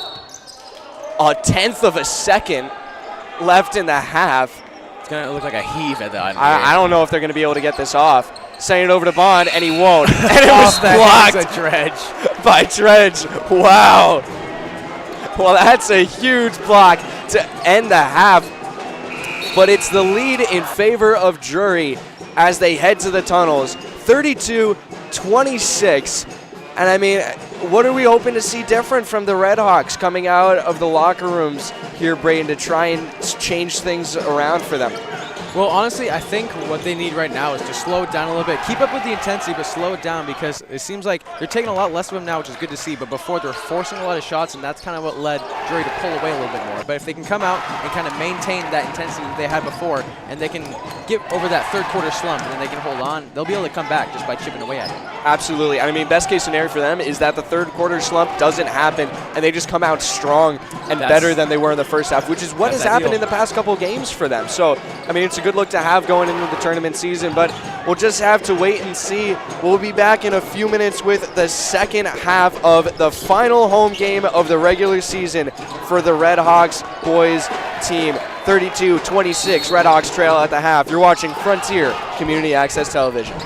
A tenth of a second left in the half. It's going to look like a heave at the end. I don't know if they're going to be able to get this off. Sending it over to Bond, and he won't. And it was Off the hands blocked of Dredge. by Dredge. Wow. Well, that's a huge block to end the half. but it's the lead in favor of Drury as they head to the tunnels, 32-26. And I mean, what are we hoping to see different from the Red Hawks coming out of the locker rooms here, Braden, to try and change things around for them? Well, honestly, I think what they need right now is to slow it down a little bit. Keep up with the intensity, but slow it down, because it seems like they're taking a lot less of them now, which is good to see. But before, they're forcing a lot of shots, and that's kind of what led Drury to pull away a little bit more. But if they can come out and kind of maintain that intensity that they had before, and they can get over that third quarter slump, and then they can hold on, they'll be able to come back just by chipping away at it. Absolutely. I mean, best case scenario for them is that the third quarter slump doesn't happen, and they just come out strong and better than they were in the first half, which is what has happened in the past couple games for them. So, I mean, it's a good look to have going into the tournament season, but we'll just have to wait and see. We'll be back in a few minutes with the second half of the final home game of the regular season for the Red Hawks boys team. 32-26, Red Hawks trail at the half. You're watching Frontier Community Access Television.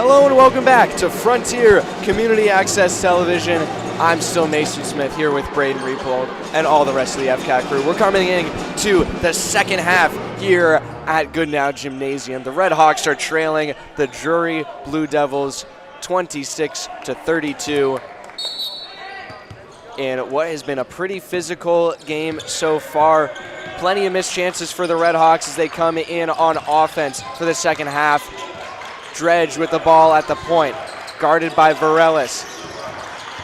Hello and welcome back to Frontier Community Access Television. I'm still Mason Smith here with Braden Repold and all the rest of the FCAT crew. We're coming in to the second half here at Goodnow Gymnasium. The Red Hawks are trailing the Drury Blue Devils 26-32 in what has been a pretty physical game so far. Plenty of missed chances for the Red Hawks as they come in on offense for the second half. Dredge with the ball at the point, guarded by Varelis.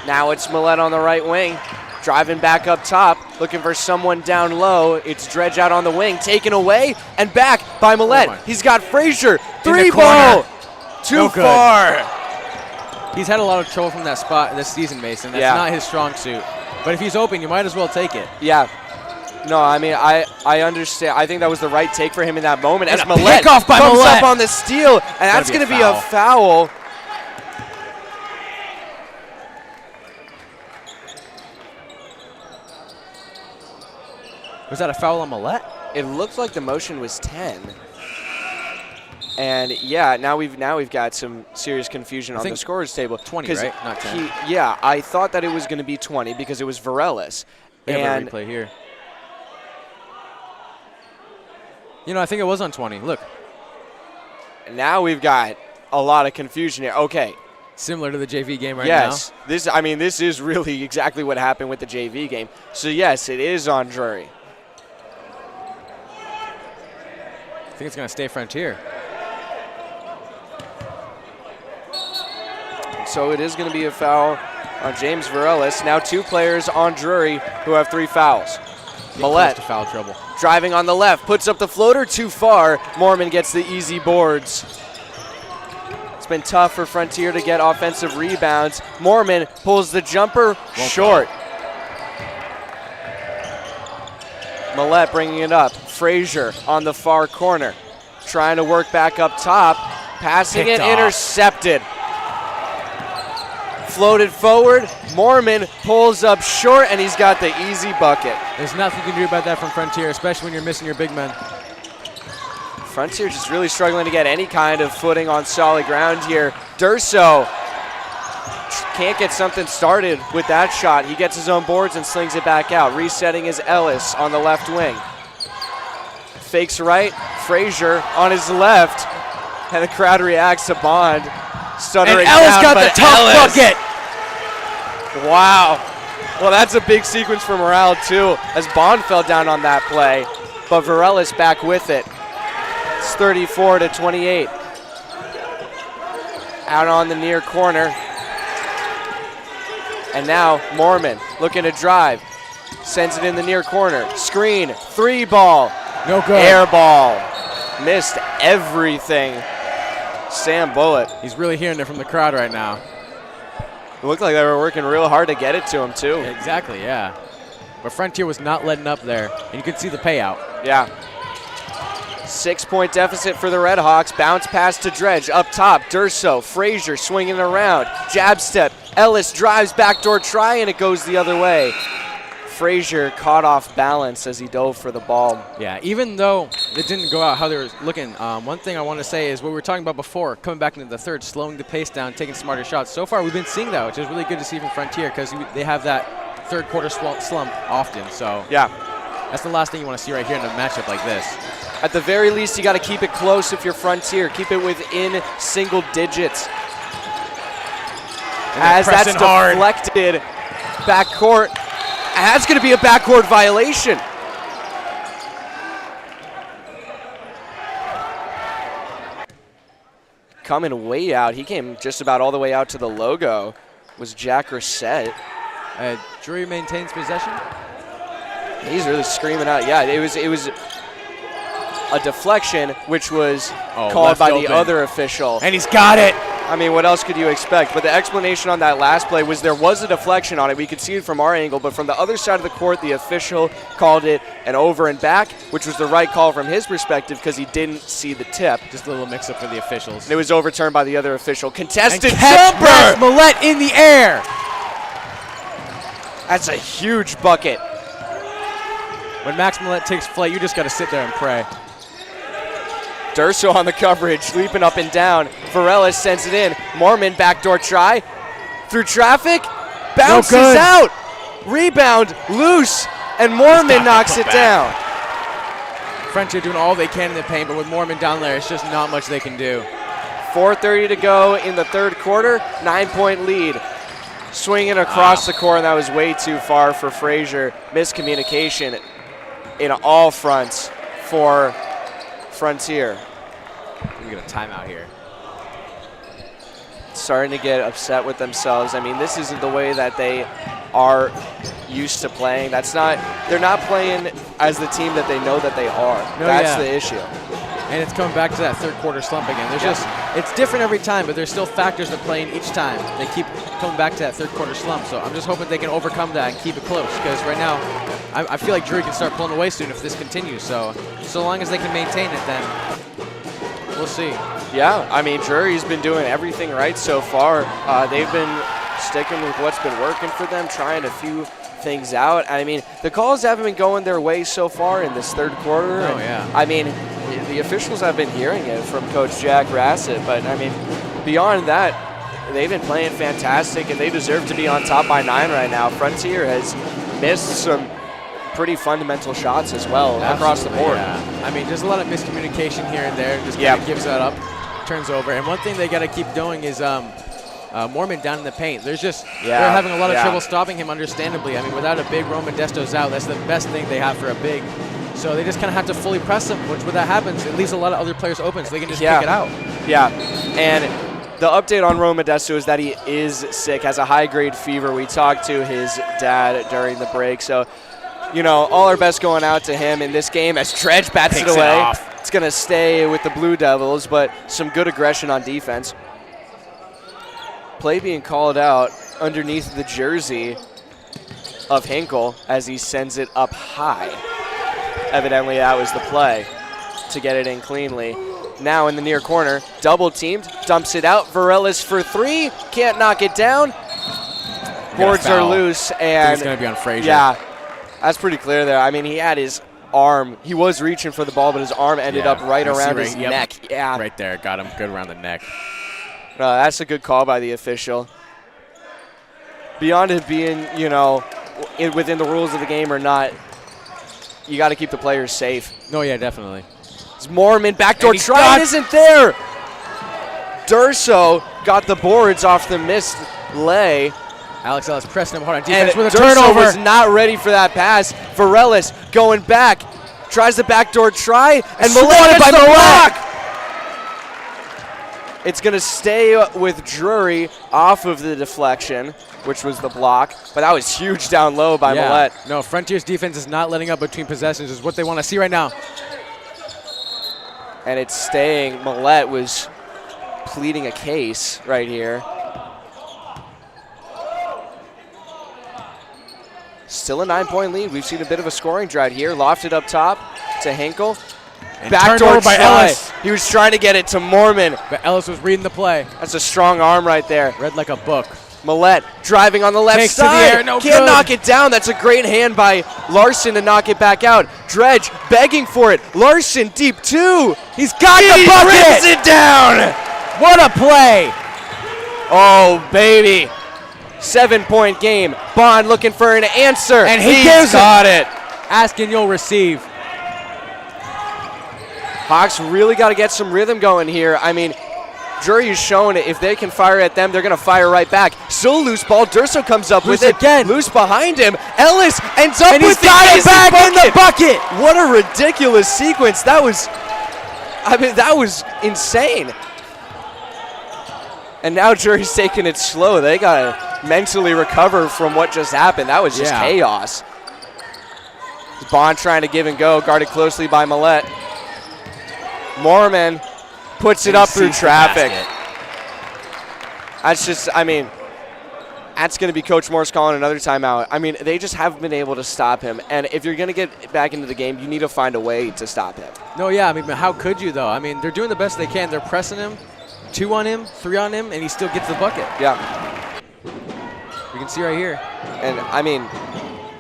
Now it's Millette on the right wing, driving back up top, looking for someone down low. It's Dredge out on the wing, taken away, and back by Millette. He's got Frazier, three ball, too far. He's had a lot of trouble from that spot this season, Mason. That's not his strong suit. But if he's open, you might as well take it. Yeah. No, I mean, I understand. I think that was the right take for him in that moment. And as a Millette pick-off by comes Millette. up on the steal, and that's going to be a foul. Was that a foul on Millette? It looked like the motion was 10. And yeah, now we've got some serious confusion on the scorers table. 20, right? Not 10. Yeah, I thought that it was going to be 20 because it was Varelis. We have a replay here. You know, I think it was on 20. Look. Now we've got a lot of confusion here. Okay. Similar to the JV game right now. Yes. This is really exactly what happened with the JV game. So yes, it is on Drury. I think it's going to stay Frontier. So it is going to be a foul on James Varelis. Now two players on Drury who have 3 fouls. Millette, foul trouble. Driving on the left, puts up the floater too far. Mormon gets the easy boards. It's been tough for Frontier to get offensive rebounds. Mormon pulls the jumper short. Millette bringing it up. Frazier on the far corner, trying to work back up top. Passing it, intercepted. Floated forward, Mormon pulls up short, and he's got the easy bucket. There's nothing you can do about that from Frontier, especially when you're missing your big men. Frontier just really struggling to get any kind of footing on solid ground here. Durso can't get something started with that shot. He gets his own boards and slings it back out. Resetting is Ellis on the left wing. Fakes right, Frazier on his left, and the crowd reacts to Bond. Stuttering and Ellis down, got the tough bucket. Wow. Well, that's a big sequence for morale, too, as Bond fell down on that play. But Varelis back with it. It's 34-28. Out on the near corner. And now Mormon looking to drive. Sends it in the near corner. Screen, 3 ball. No good. Air ball. Missed everything. Sam Bullitt. He's really hearing it from the crowd right now. It looked like they were working real hard to get it to him, too. Exactly, yeah. But Frontier was not letting up there, and you could see the payout. Yeah. 6-point deficit for the Red Hawks. Bounce pass to Dredge. Up top, Durso. Frazier swinging around. Jab step. Ellis drives backdoor try, and it goes the other way. Frazier caught off balance as he dove for the ball. Yeah, even though it didn't go out how they were looking, one thing I want to say is what we were talking about before, coming back into the third, slowing the pace down, taking smarter shots. So far, we've been seeing that, which is really good to see from Frontier because they have that third quarter slump often. So yeah, that's the last thing you want to see right here in a matchup like this. At the very least, you got to keep it close if you're Frontier. Keep it within single digits. As that's deflected backcourt. And that's going to be a backcourt violation. Coming way out. He came just about all the way out to the logo. Was Jack Reset. Drury maintains possession. He's really screaming out. Yeah, it was a deflection, which was called by the other official. And he's got it. I mean, what else could you expect? But the explanation on that last play was there was a deflection on it. We could see it from our angle, but from the other side of the court, the official called it an over and back, which was the right call from his perspective because he didn't see the tip. Just a little mix-up for the officials. And it was overturned by the other official. Contested jumper! Max Millette in the air! That's a huge bucket. When Max Millette takes flight, you just got to sit there and pray. Durso on the coverage, leaping up and down. Varela sends it in. Mormon backdoor try. Through traffic. Bounces out. Rebound, loose, and Mormon knocks it down. French are doing all they can in the paint, but with Mormon down there, it's just not much they can do. 4:30 to go in the third quarter, 9-point lead. Swinging across the court, and that was way too far for Frazier. Miscommunication in all fronts for Frontier. We get a timeout here. Starting to get upset with themselves. I mean, this isn't the way that they are used to playing. They're not playing as the team that they know that they are. That's the issue. And it's coming back to that third quarter slump again. It's different every time, but there's still factors that play in each time. They keep coming back to that third quarter slump. So I'm just hoping they can overcome that and keep it close, because right now I feel like Drury can start pulling away soon if this continues. So long as they can maintain it, then we'll see. Yeah, I mean, Drury's been doing everything right so far. They've been sticking with what's been working for them, trying a few things out. I mean, the calls haven't been going their way so far in this third quarter. Oh, yeah. I mean, the officials have been hearing it from Coach Jack Rassett, but I mean, beyond that, they've been playing fantastic, and they deserve to be on top by 9 right now. Frontier has missed some pretty fundamental shots as well across the board. Yeah. I mean, there's a lot of miscommunication here and there. Just kind of gives that up, turns over. And one thing they got to keep doing is Mormon down in the paint. They're having a lot of trouble stopping him, understandably. I mean, without a big, Roman Desto's out. That's the best thing they have for a big. So they just kind of have to fully press him, which when that happens, it leaves a lot of other players open, so they can just kick it out. Yeah, and the update on Roma Desto is that he is sick, has a high-grade fever. We talked to his dad during the break, so, you know, all our best going out to him in this game as Dredge bats it away. It's going to stay with the Blue Devils, but some good aggression on defense. Play being called out underneath the jersey of Hinkle as he sends it up high. Evidently, that was the play to get it in cleanly. Now in the near corner, double teamed, dumps it out. Varela's for 3, can't knock it down. Boards are loose, and it's going to be on Frazier. Yeah, that's pretty clear there. I mean, he had his arm. He was reaching for the ball, but his arm ended up right around his neck. Yeah, right there, got him good around the neck. No, that's a good call by the official. Beyond it being, you know, within the rules of the game or not, you got to keep the players safe. No, yeah, definitely. It's Mormon, backdoor try, isn't there. Durso got the boards off the missed lay. Alex Ellis pressing him hard on defense and with a Durso turnover. Was not ready for that pass. Varelis going back, tries the backdoor try, and Millet by the block. It's going to stay with Drury off of the deflection, which was the block, but that was huge down low by Millet. No, Frontier's defense is not letting up between possessions, is what they want to see right now. And it's staying. Millet was pleading a case right here. Still a 9-point lead. We've seen a bit of a scoring drought here. Lofted up top to Hinkle. Backdoor by Ellis. He was trying to get it to Mormon. But Ellis was reading the play. That's a strong arm right there. Read like a book. Millet driving on the left Takes side. To the air, no Can't good. knock it down. That's a great hand by Larson to knock it back out. Dredge begging for it. Larson deep 2. He's got the bucket. He brings it down. What a play. Oh, baby. 7-point game. Bond looking for an answer. And he's got it. Ask and you'll receive. Hawks really got to get some rhythm going here. I mean, Drury has shown if they can fire at them, they're going to fire right back. Still loose ball. Durso comes up with it. Again. Loose behind him. Ellis ends up and with the got it back bucket. In the bucket. What a ridiculous sequence. That was, I mean, that was insane. And now Drury's taking it slow. They got to mentally recover from what just happened. That was just chaos. Bond trying to give and go, guarded closely by Millet. Mormon puts it up through traffic. That's just, I mean, that's going to be Coach Morse calling another timeout. I mean, they just haven't been able to stop him. And if you're going to get back into the game, you need to find a way to stop him. No, yeah, I mean, how could you, though? I mean, they're doing the best they can. They're pressing him, 2 on him, 3 on him, and he still gets the bucket. Yeah. You can see right here. And, I mean,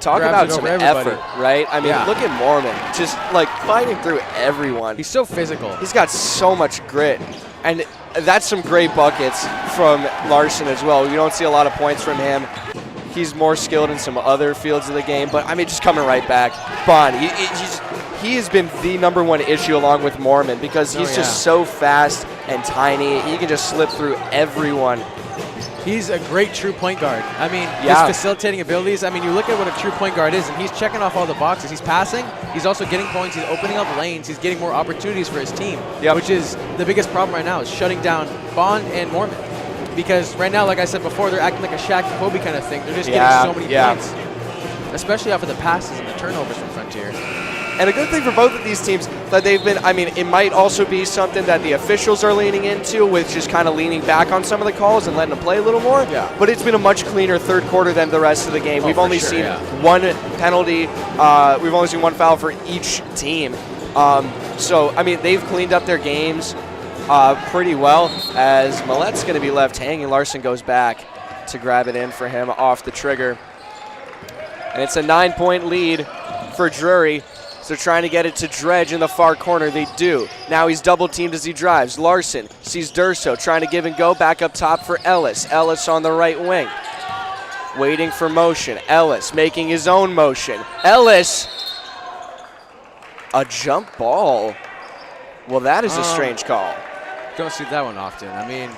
Talk grabs about it some over everybody. effort, right? I mean, Yeah. look at Mormon, just like fighting through everyone. He's so physical. He's got so much grit, and that's some great buckets from Larson as well. You don't see a lot of points from him. He's more skilled in some other fields of the game, but I mean, just coming right back. Bond, he has been the #1 issue along with Mormon because he's just so fast and tiny. He can just slip through everyone. He's a great true point guard. I mean, Yeah. his facilitating abilities, I mean, you look at what a true point guard is, and he's checking off all the boxes. He's passing, he's also getting points, he's opening up lanes, he's getting more opportunities for his team, which is the biggest problem right now, is shutting down Bond and Mormon. Because right now, like I said before, they're acting like a Shaq and Kobe kind of thing. They're just getting so many points, especially off of the passes and the turnovers from Frontier. And a good thing for both of these teams that they've been, I mean, it might also be something that the officials are leaning into with just kind of leaning back on some of the calls and letting them play a little more. Yeah. But it's been a much cleaner third quarter than the rest of the game. We've only seen one penalty. We've only seen one foul for each team. So, I mean, they've cleaned up their games pretty well as Millette's going to be left hanging. Larson goes back to grab it in for him off the trigger. And it's a 9-point lead for Drury. So they're trying to get it to Dredge in the far corner. They do. Now he's double teamed as he drives. Larson sees Durso trying to give and go back up top for Ellis. Ellis on the right wing. Waiting for motion. Ellis making his own motion. Ellis. A jump ball. Well, that is a strange call. Don't see that one often. I mean,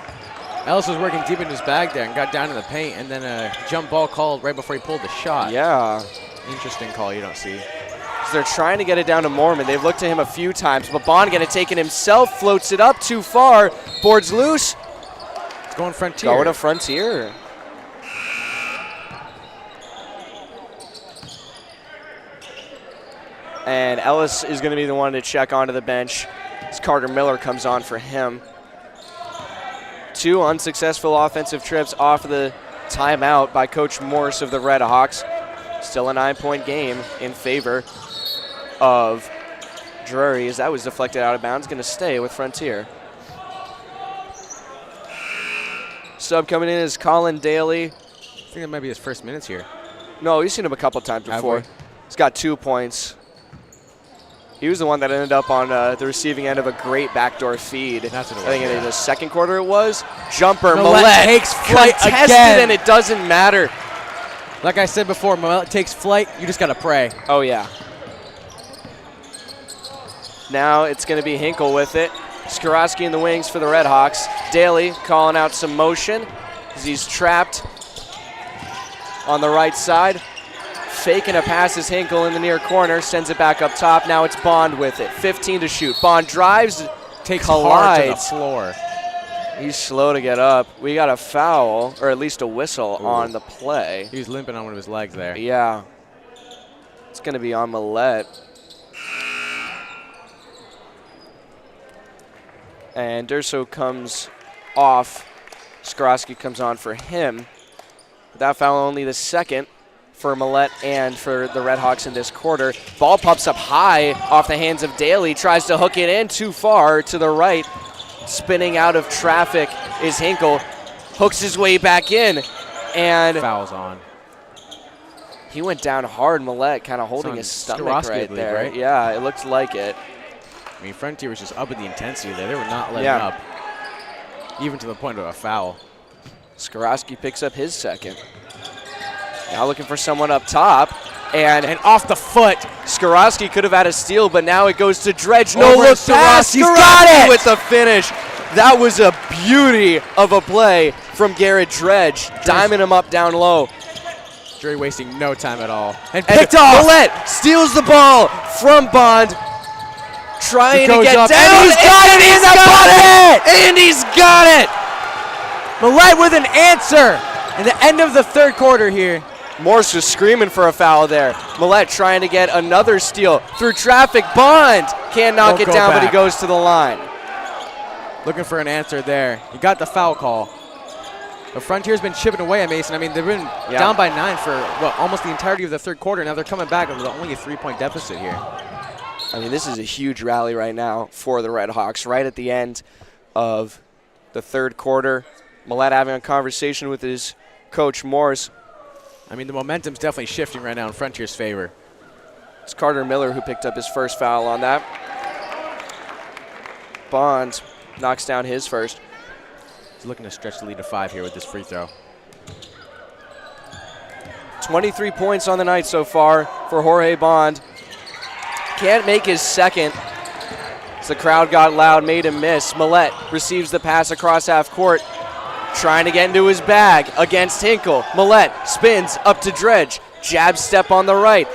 Ellis was working deep in his bag there and got down in the paint, and then a jump ball called right before he pulled the shot. Yeah. Interesting call you don't see. So they're trying to get it down to Mormon. They've looked at him a few times, but Bond going to take it himself, floats it up too far, boards loose. It's going Frontier. Going to Frontier. And Ellis is going to be the one to check onto the bench as Carter Miller comes on for him. 2 unsuccessful offensive trips off of the timeout by Coach Morse of the Red Hawks. Still a 9-point game in favor of Drury as that was deflected out of bounds. Going to stay with Frontier. Sub coming in is Colin Daly. I think that might be his first minutes here. No, we've seen him a couple times before. He's got 2 points. He was the one that ended up on the receiving end of a great backdoor feed. That's what it was, I think yeah. in the second quarter it was. Jumper, Millette takes flight contested again. and it doesn't matter. Like I said before, Millette takes flight. You just got to pray. Oh, yeah. Now it's going to be Hinkle with it. Skorowski in the wings for the Red Hawks. Daly calling out some motion as he's trapped on the right side. Faking a pass is Hinkle in the near corner. Sends it back up top. Now it's Bond with it. 15 to shoot. Bond drives, Takes collides. hard to the floor. He's slow to get up. We got a foul, or at least a whistle on the play. He was limping on one of his legs there. Yeah. It's going to be on Millette. And Durso comes off. Skorowski comes on for him. That foul only the second for Millette and for the Red Hawks in this quarter. Ball pops up high off the hands of Daly. Tries to hook it in too far to the right. Spinning out of traffic is Hinkle. Hooks his way back in. And Foul's on. he went down hard. Millette kind of holding on his stomach Skorowski, I right believe, there. right? Yeah, it looks like it. I mean, Frontier was just up with the intensity there. They were not letting Yeah. up, even to the point of a foul. Skorowski picks up his second. Now looking for someone up top. And off the foot. Skorowski could have had a steal, but now it goes to Dredge. Over No look pass. Skorowski's got Skorowski it! with the finish. That was a beauty of a play from Garrett Dredge. Diming him up down low. Drury wasting no time at all. And And picked off. Millette steals the ball from Bond. Trying to goes get up, down. and he's got it in the bucket! And he's got it! Millette with an answer in the end of the third quarter here. Morse was screaming for a foul there. Millette trying to get another steal through traffic. Bond can't knock Won't it go down, but he back. goes to the line. Looking for an answer there. He got the foul call. The Frontier's been chipping away at Mason. I mean, they've been down by 9 for almost the entirety of the third quarter. Now they're coming back with only a 3-point deficit here. I mean, this is a huge rally right now for the Red Hawks. Right at the end of the third quarter, Millette having a conversation with his coach Morse. I mean, the momentum's definitely shifting right now in Frontier's favor. It's Carter Miller who picked up his first foul on that. Bond knocks down his first. He's looking to stretch the lead to 5 here with this free throw. 23 points on the night so far for Jorge Bond. Can't make his second. As the crowd got loud, made him miss. Millette receives the pass across half court, trying to get into his bag against Hinkle. Millette spins up to Dredge. Jab step on the right.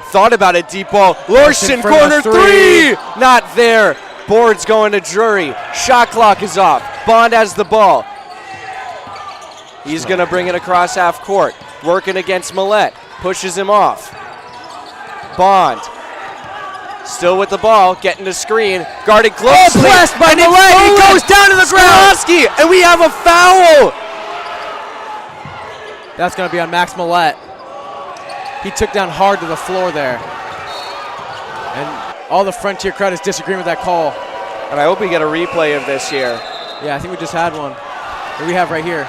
Thought about a deep ball. Larson, corner three! Not there. Boards going to Drury. Shot clock is off. Bond has the ball. He's going to bring it across half court. Working against Millette. Pushes him off. Bond. Still with the ball. Getting the screen. Guarded closely. Blessed by Millette. He goes down to the ground. Skorowski, and we have a foul. That's going to be on Max Millette. He took down hard to the floor there. And all the Frontier crowd is disagreeing with that call. And I hope we get a replay of this here. Yeah, I think we just had one. Here we have right here.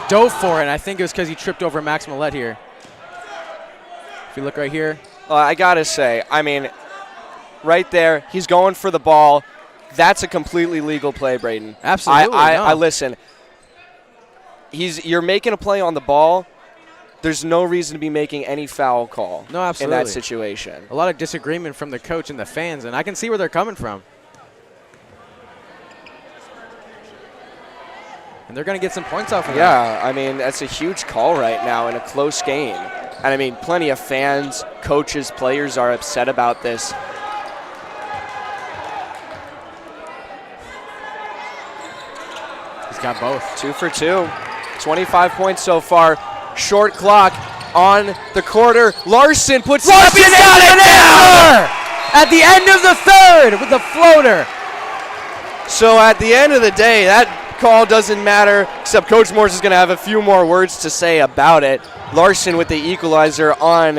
Dove for it, and I think it was because he tripped over Max Millette here. If you look right here. I got to say, I mean, right there, he's going for the ball. That's a completely legal play, Braden. Absolutely. I listen. You're making a play on the ball. There's no reason to be making any foul call No, absolutely. in that situation. A lot of disagreement from the coach and the fans, and I can see where they're coming from. And they're going to get some points off of that. Yeah, I mean, that's a huge call right now in a close game. And, I mean, plenty of fans, coaches, players are upset about this. He's got both. 2 for 2. 25 points so far. Short clock on the quarter. Larson puts Larson it got it down! At the end of the third with the floater. So at the end of the day, that call doesn't matter, except Coach Morse is going to have a few more words to say about it. Larson with the equalizer on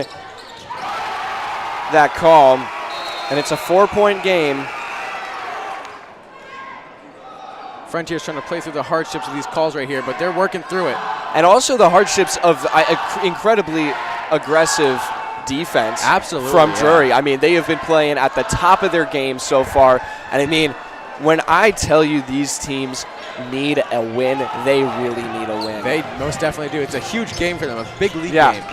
that call, and it's a 4-point game. Frontier's trying to play through the hardships of these calls right here, but they're working through it. And also the hardships of incredibly aggressive defense Absolutely, from yeah. Drury. I mean, they have been playing at the top of their game so far. And I mean, when I tell you these teams need a win, they really need a win. They most definitely do. It's a huge game for them, a big league Yeah. game.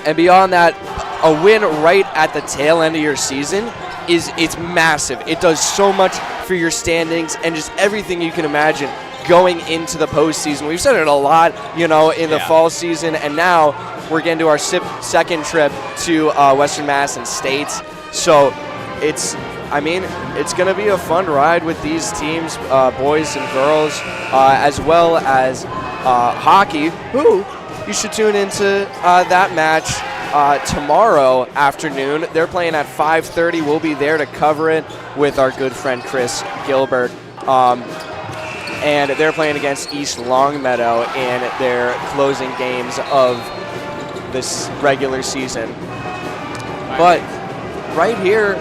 And beyond that, a win right at the tail end of your season it's massive. It does so much for your standings and just everything you can imagine going into the postseason. We've said it a lot, in the fall season, and now we're getting to our second trip to Western Mass and States. So it's going to be a fun ride with these teams, boys and girls, as well as hockey, who you should tune into that match tomorrow afternoon. They're playing at 5:30. We'll be there to cover it with our good friend Chris Gilbert. And they're playing against East Longmeadow in their closing games of this regular season. But right here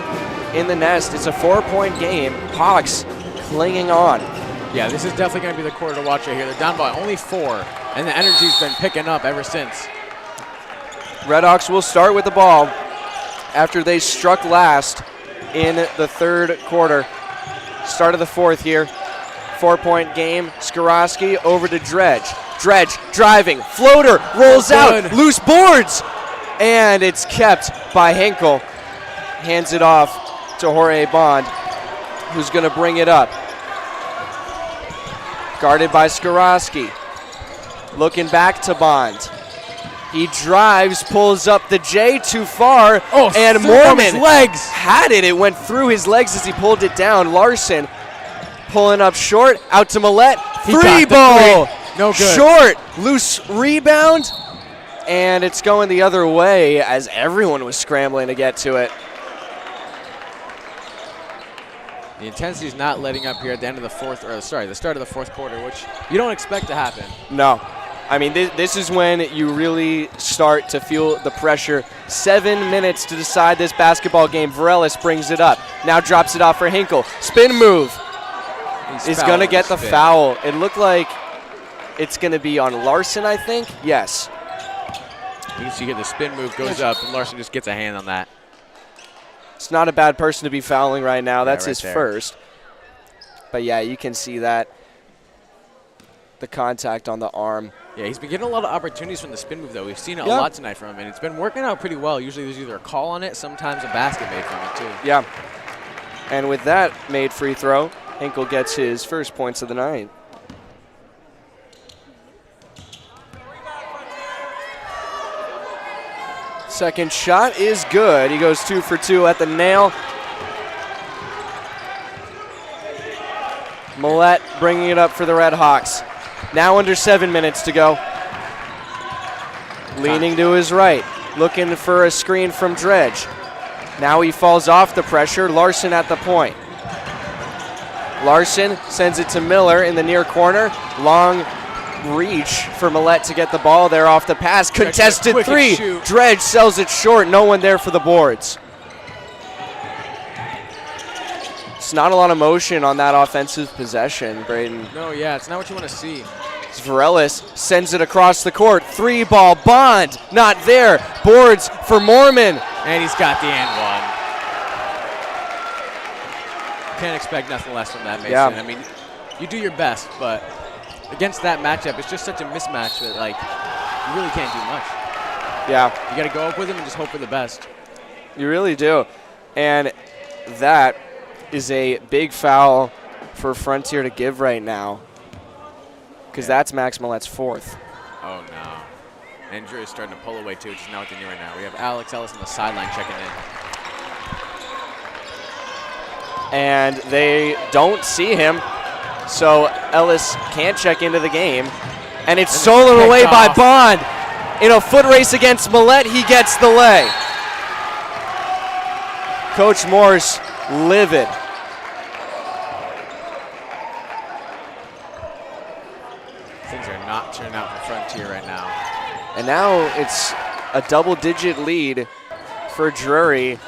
in the nest, it's a 4-point game. Hawks clinging on. Yeah, this is definitely going to be the quarter to watch right here. They're down by only 4, and the energy's been picking up ever since. Redhawks will start with the ball after they struck last in the third quarter. Start of the fourth here. 4-point game. Skorowski over to Dredge. Dredge driving. Floater rolls out. Loose boards. And it's kept by Hinkle. Hands it off to Jorge Bond, who's going to bring it up. Guarded by Skorowski. Looking back to Bond. He drives, pulls up the J too far, and Mormon legs had it. It went through his legs as he pulled it down. Larson pulling up short, out to Millette. Free ball. No good. Short, loose rebound, and it's going the other way as everyone was scrambling to get to it. The intensity is not letting up here at the end of the the start of the fourth quarter, which you don't expect to happen. No. I mean, this is when you really start to feel the pressure. 7 minutes to decide this basketball game. Varelis brings it up. Now drops it off for Hinkle. Spin move. He's going to get the foul. It looked like It's going to be on Larson, I think. Yes. You see the spin move goes up, and Larson just gets a hand on that. It's not a bad person to be fouling right now. That's right his there. first. But, yeah, you can see that. The contact on the arm. Yeah, he's been getting a lot of opportunities from the spin move, though. We've seen it a lot tonight from him, and it's been working out pretty well. Usually there's either a call on it, sometimes a basket made from it, too. Yeah. And with that made free throw, Hinkle gets his first points of the night. Second shot is good. He goes 2 for 2 at the nail. Millette bringing it up for the Red Hawks. Now under 7 minutes to go. Leaning to his right, looking for a screen from Dredge. Now he falls off the pressure. Larson at the point. Larson sends it to Miller in the near corner. Long reach for Millette to get the ball there off the pass. Contested three. Dredge sells it short. No one there for the boards. It's not a lot of motion on that offensive possession, Braden. No, yeah, it's not what you want to see. Varellis sends it across the court. 3-ball, Bond, not there. Boards for Mormon. And he's got the and one. Can't expect nothing less from that, Mason. Yeah. I mean, you do your best, but against that matchup, it's just such a mismatch that, like, you really can't do much. Yeah. You got to go up with him and just hope for the best. You really do. And that is a big foul for Frontier to give right now, because that's Max Millette's fourth. Oh, no. And Drury is starting to pull away, too, which is not what they do right now. We have Alex Ellis on the sideline checking in. And they don't see him, so Ellis can't check into the game. And it's stolen away by Bond. In a foot race against Millette, he gets the lay. Coach Morse livid. Things are not turning out for Frontier right now. And now it's a double-digit lead for Drury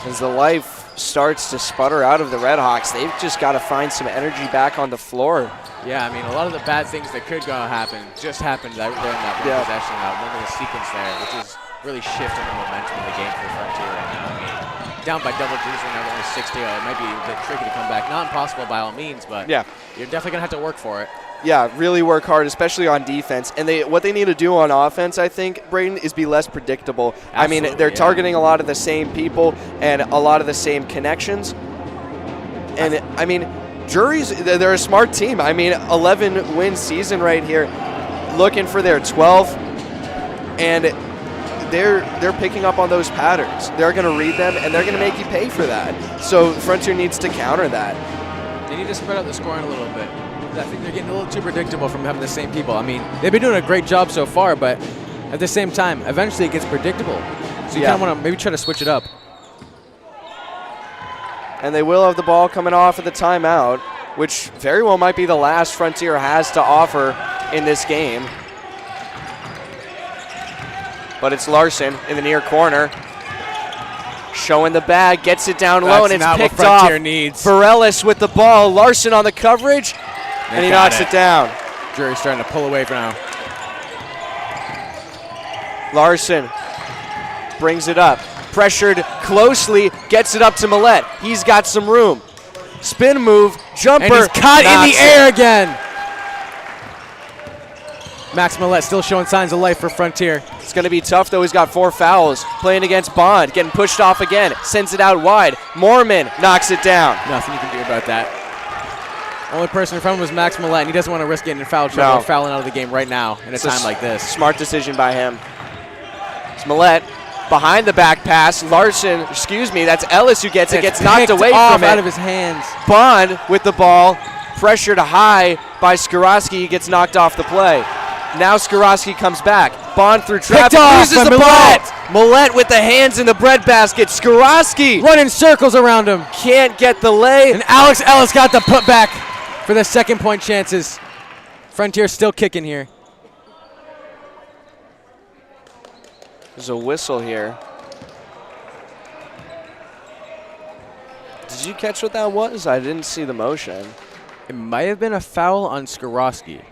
as the life starts to sputter out of the Red Hawks. They've just got to find some energy back on the floor. Yeah, I mean, a lot of the bad things that could go happen just happened during that one possession, one of the sequence there, which is really shifting the momentum of the game for Frontier right now. I mean, down by double digits when they're only 6-0, it might be a bit tricky to come back. Not impossible by all means, but you're definitely going to have to work for it. Yeah, really work hard, especially on defense. And what they need to do on offense, I think, Braden, is be less predictable. Absolutely, I mean, they're targeting a lot of the same people and a lot of the same connections. And, I mean, they're a smart team. I mean, 11-win season right here, looking for their 12th. And they're picking up on those patterns. They're going to read them, and they're going to make you pay for that. So Frontier needs to counter that. They need to spread out the scoring a little bit. I think they're getting a little too predictable from having the same people. I mean, they've been doing a great job so far, but at the same time, eventually it gets predictable. So you kind of want to maybe try to switch it up. And they will have the ball coming off at the timeout, which very well might be the last Frontier has to offer in this game. But it's Larson in the near corner. Showing the bag, gets it down low, and it's picked off. Varellis with the ball. Larson on the coverage, and he knocks it down. Drury's starting to pull away for now. Larson brings it up. Pressured closely, gets it up to Millette. He's got some room. Spin move, jumper. And he's caught in the air again. Max Millette still showing signs of life for Frontier. It's going to be tough, though. He's got 4 fouls. Playing against Bond, getting pushed off again. Sends it out wide. Mormon knocks it down. Nothing you can do about that. Only person in front of him was Max Millette, and he doesn't want to risk getting in foul trouble or fouling out of the game right now in a time like this. Smart decision by him. It's Millette behind the back pass. Larson, that's Ellis who gets it. Gets knocked away from it. Out of his hands. Bond with the ball. Pressured high by Skorowski. He gets knocked off the play. Now Skorowski comes back. Bond through traffic. Loses the ball. Millette with the hands in the breadbasket. Skorowski running circles around him. Can't get the lay. And Alex Ellis got the putback for the second point chances. Frontier still kicking here. There's a whistle here. Did you catch what that was? I didn't see the motion. It might have been a foul on Skorowski.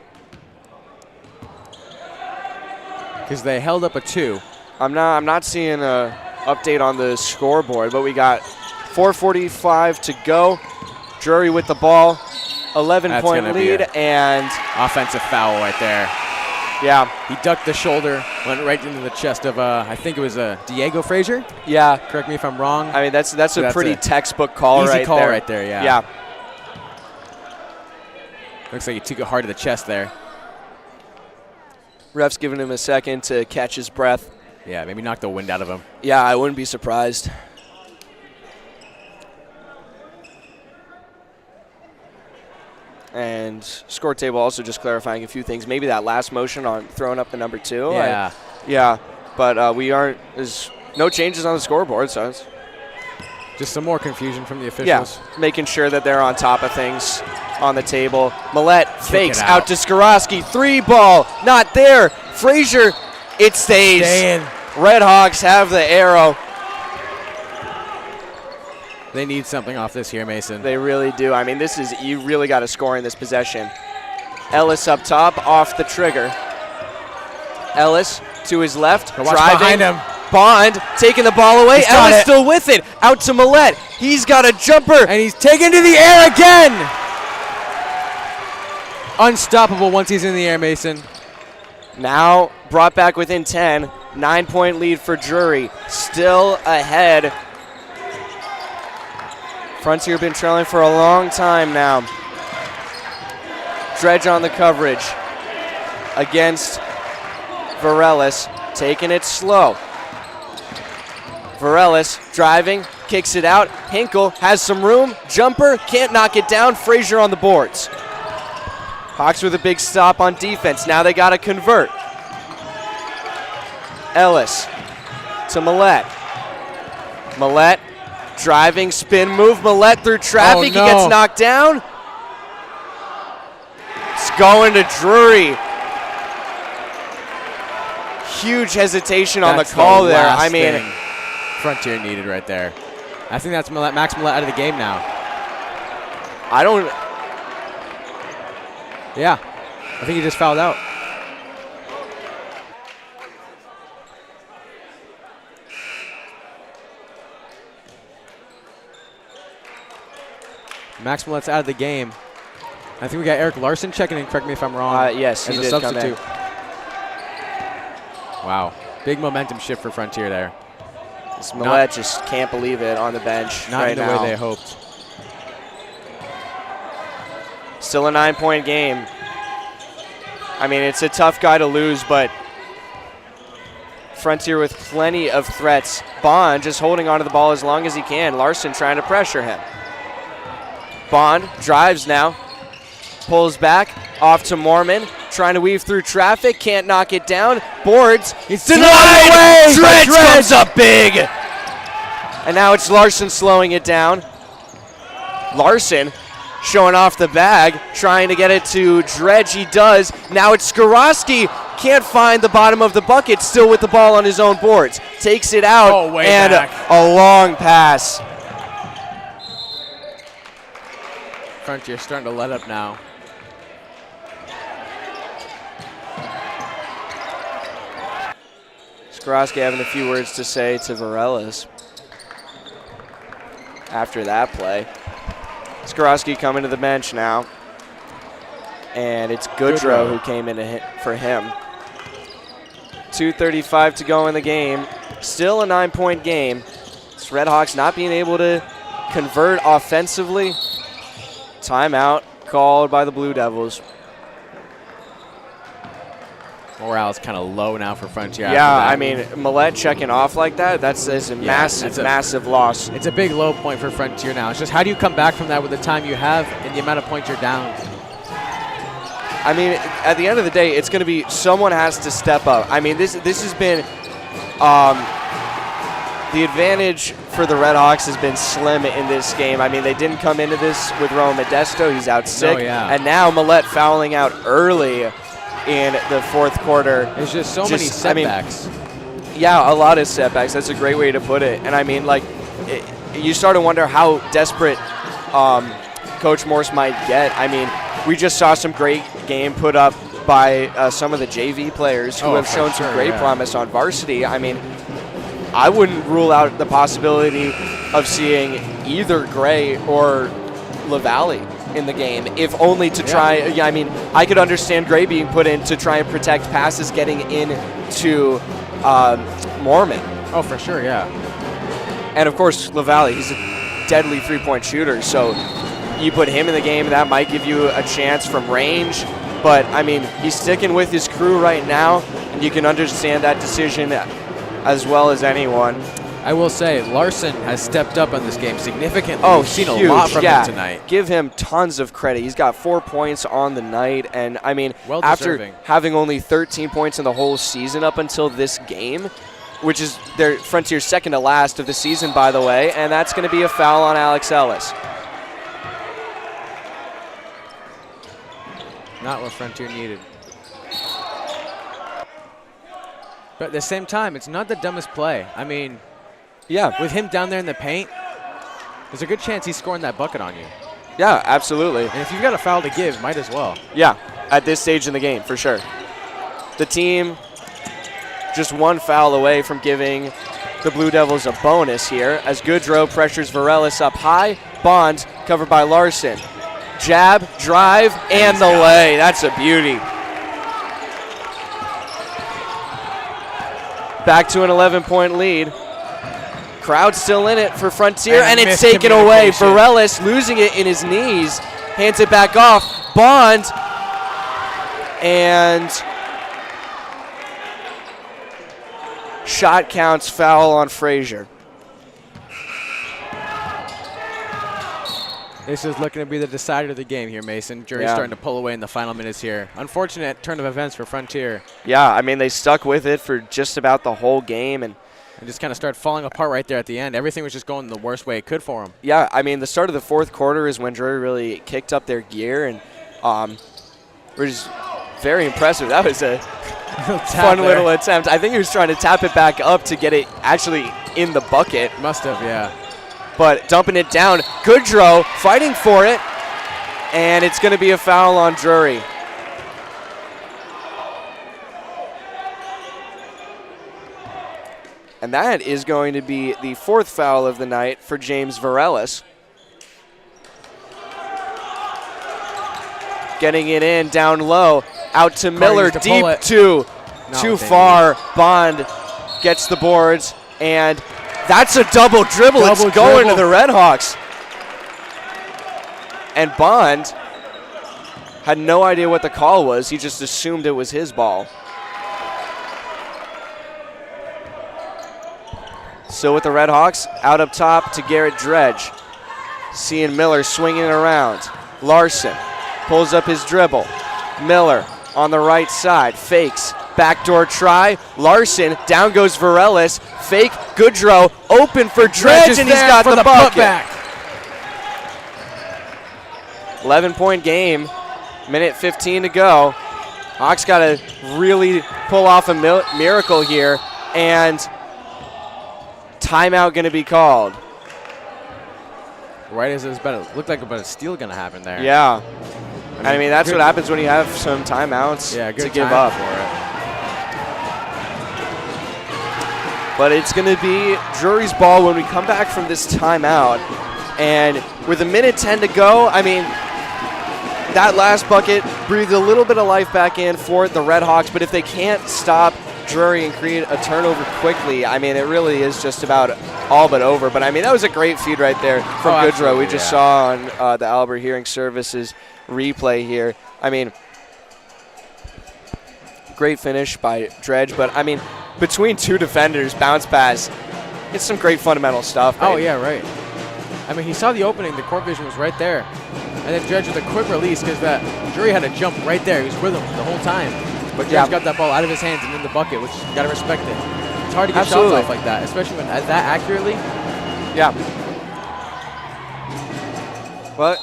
because they held up a 2. I'm not seeing a update on the scoreboard, but we got 4:45 to go. Drury with the ball, 11-point lead, and offensive foul right there. Yeah. He ducked the shoulder, went right into the chest of, I think it was Diego Frazier? Yeah. Correct me if I'm wrong. I mean, that's a pretty textbook call right there. Easy call right there, yeah. Yeah. Looks like he took it hard to the chest there. Ref's giving him a second to catch his breath. Yeah, maybe knock the wind out of him. Yeah, I wouldn't be surprised. And score table also just clarifying a few things. Maybe that last motion on throwing up the number 2. Yeah. Yeah, but we aren't. There's no changes on the scoreboard, so it's just some more confusion from the officials. Yeah, making sure that they're on top of things on the table. Millette fakes out to Skorowski. 3-ball, not there. Frazier, it stays. Staying. Red Hawks have the arrow. They need something off this here, Mason. They really do. I mean, you really got to score in this possession. Ellis up top, off the trigger. Ellis to his left, watch driving. Behind him. Bond taking the ball away. Ellis still with it. Out to Millette. He's got a jumper. And he's taken to the air again. Unstoppable once he's in the air, Mason. Now brought back within 10. 9-point lead for Drury. Still ahead. Frontier been trailing for a long time now. Dredge on the coverage against Varelis, taking it slow. Varelis driving, kicks it out. Hinkle has some room. Jumper, can't knock it down. Frazier on the boards. Hawks with a big stop on defense. Now they got to convert. Ellis to Millette. Millette driving, spin move. Millette through traffic. Oh, no. He gets knocked down. It's going to Drury. Huge hesitation on the call there. I mean, Frontier needed right there. I think that's Millette, Max Millette out of the game now. I don't. Yeah, I think he just fouled out. Max Millette's out of the game. I think we got Eric Larson checking in. Correct me if I'm wrong. Yes, he as did a substitute. come in. Wow, big momentum shift for Frontier there. Millette just can't believe it on the bench not right in the now. way they hoped. Still a 9-point game. I mean, it's a tough guy to lose, but Frontier with plenty of threats. Bond just holding onto the ball as long as he can. Larson trying to pressure him. Bond drives now. Pulls back, off to Mormon. Trying to weave through traffic, can't knock it down. Boards, It's denied away! Dredge comes up big! And now it's Larson slowing it down. Larson showing off the bag, trying to get it to Dredge. He does. Now it's Skorowski. Can't find the bottom of the bucket, still with the ball on his own boards. Takes it out, way and back. a long pass. Frontier starting to let up now. Skorowski having a few words to say to Varelis after that play. Skorowski coming to the bench now. And it's Goodrow who came in to hit for him. 2:35 to go in the game. Still a 9-point game. It's Red Hawks not being able to convert offensively. Timeout called by the Blue Devils. Morale is kind of low now for Frontier. Yeah, I mean, Millette checking off like that, that's a massive loss. It's a big low point for Frontier now. It's just how do you come back from that with the time you have and the amount of points you're down? I mean, at the end of the day, it's going to be someone has to step up. I mean, this has been the advantage for the Red Hawks has been slim in this game. I mean, they didn't come into this with Rowan Modesto. He's out sick. Oh, yeah. And now Millette fouling out early in the fourth quarter. There's just so many setbacks. Yeah, a lot of setbacks. That's a great way to put it. And I mean, like, you start to wonder how desperate Coach Morse might get. I mean, we just saw some great game put up by some of the JV players who have shown some great promise on varsity. I mean, I wouldn't rule out the possibility of seeing either Gray or LaValle in the game, if only to try. I mean, I could understand Gray being put in to try and protect passes getting into Mormon. Oh, for sure, yeah. And of course, LaValle, he's a deadly three-point shooter, so you put him in the game, that might give you a chance from range. But, I mean, he's sticking with his crew right now, and you can understand that decision as well as anyone. I will say, Larson has stepped up in this game significantly. Oh, we've seen huge. a lot from him tonight. Give him tons of credit. He's got 4 points on the night, and, I mean, Well-deserving. after having only 13 points in the whole season up until this game, which is their Frontier's second to last of the season, by the way, and that's going to be a foul on Alex Ellis. Not what Frontier needed. But at the same time, it's not the dumbest play. I mean, yeah, with him down there in the paint, there's a good chance he's scoring that bucket on you. Yeah, absolutely. And if you've got a foul to give, might as well. Yeah, at this stage in the game, for sure. The team just one foul away from giving the Blue Devils a bonus here as Goodrow pressures Varelis up high. Bond covered by Larson. Jab, drive, and the lay. That's a beauty. Back to an 11-point lead. Crowd still in it for Frontier, and it's taken away. Varelis losing it in his knees. Hands it back off. Bond. And shot counts foul on Frazier. This is looking to be the decider of the game here, Mason. Drury's starting to pull away in the final minutes here. Unfortunate turn of events for Frontier. Yeah, I mean, they stuck with it for just about the whole game and just kind of started falling apart right there at the end. Everything was just going the worst way it could for them. Yeah, I mean, the start of the fourth quarter is when Drury really kicked up their gear, and we're just very impressive. That was a fun little attempt. I think he was trying to tap it back up to get it actually in the bucket. Must have, yeah. But dumping it down. Goodrow fighting for it, and it's going to be a foul on Drury. And that is going to be the fourth foul of the night for James Varelis. Getting it in down low, out to Miller, deep two. Too far. Bond gets the boards, and that's a double dribble. It's going to the Redhawks. And Bond had no idea what the call was. He just assumed it was his ball. So with the Redhawks, out up top to Garrett Dredge. Seeing Miller swinging around. Larson pulls up his dribble. Miller on the right side, fakes. Backdoor try. Larson, down goes Varelis. Fake, Goodrow, open for Dredge, and he's got the bucket. 11-point game, minute 15 to go. Hawks got to really pull off a miracle here, and timeout going to be called. Right as it was looked like a steal going to happen there. Yeah. I mean that's what happens when you have some timeouts to give up. For it. But it's going to be Drury's ball when we come back from this timeout. And with a minute 10 to go, I mean, that last bucket breathed a little bit of life back in for the Redhawks. But if they can't stop Drury and create a turnover quickly, I mean, it really is just about all but over. But, I mean, that was a great feed right there from Goodrow. We just saw on the Albert Hearing Services replay here. I mean, great finish by Dredge. But, I mean, between two defenders, bounce pass, it's some great fundamental stuff. Right? Oh, yeah, right. I mean, he saw the opening. The court vision was right there. And then Dredge with a quick release because Drury had to jump right there. He was with him the whole time. But Dredge got that ball out of his hands and in the bucket, which you got to respect it. It's hard to get shots off like that, especially when that accurately. Yeah. But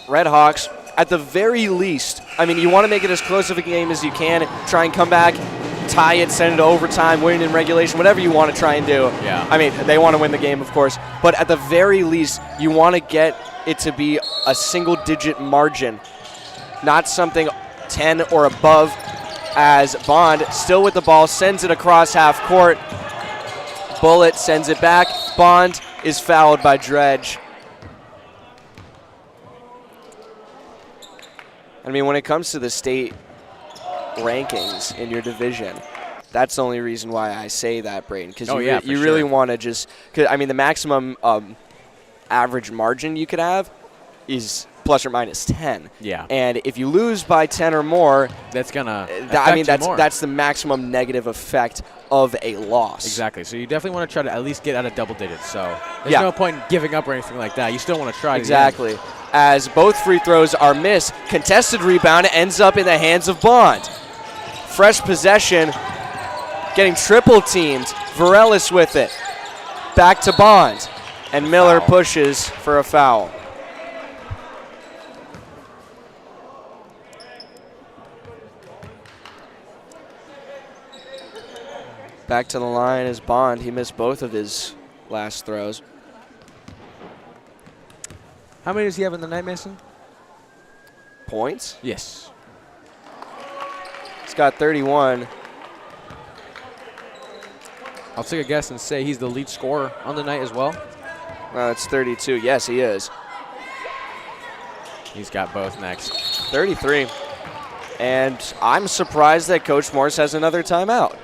Redhawks, at the very least, I mean, you want to make it as close of a game as you can. Try and come back, tie it, send it to overtime, win in regulation, whatever you want to try and do. Yeah. I mean, they want to win the game, of course. But at the very least, you want to get it to be a single-digit margin, not something 10 or above. as Bond, still with the ball, sends it across half court. Bullet sends it back. Bond is fouled by Dredge. I mean, when it comes to the state rankings in your division, that's the only reason why I say that, Braden, because you really want to just – I mean, the maximum average margin you could have is plus or minus 10. Yeah. And if you lose by 10 or more – that's going to that's the maximum negative effect of a loss. Exactly. So you definitely want to try to at least get out of double digits. So there's no point in giving up or anything like that. You still want to try. Exactly. As both free throws are missed, contested rebound ends up in the hands of Bond. Fresh possession, getting triple teamed. Varelis with it. Back to Bond. And Miller pushes for a foul. Back to the line is Bond. He missed both of his last throws. How many does he have in the night, Mason? Points? Yes. He's got 31. I'll take a guess and say he's the lead scorer on the night as well. It's 32. Yes, he is. He's got both next. 33. And I'm surprised that Coach Morse has another timeout.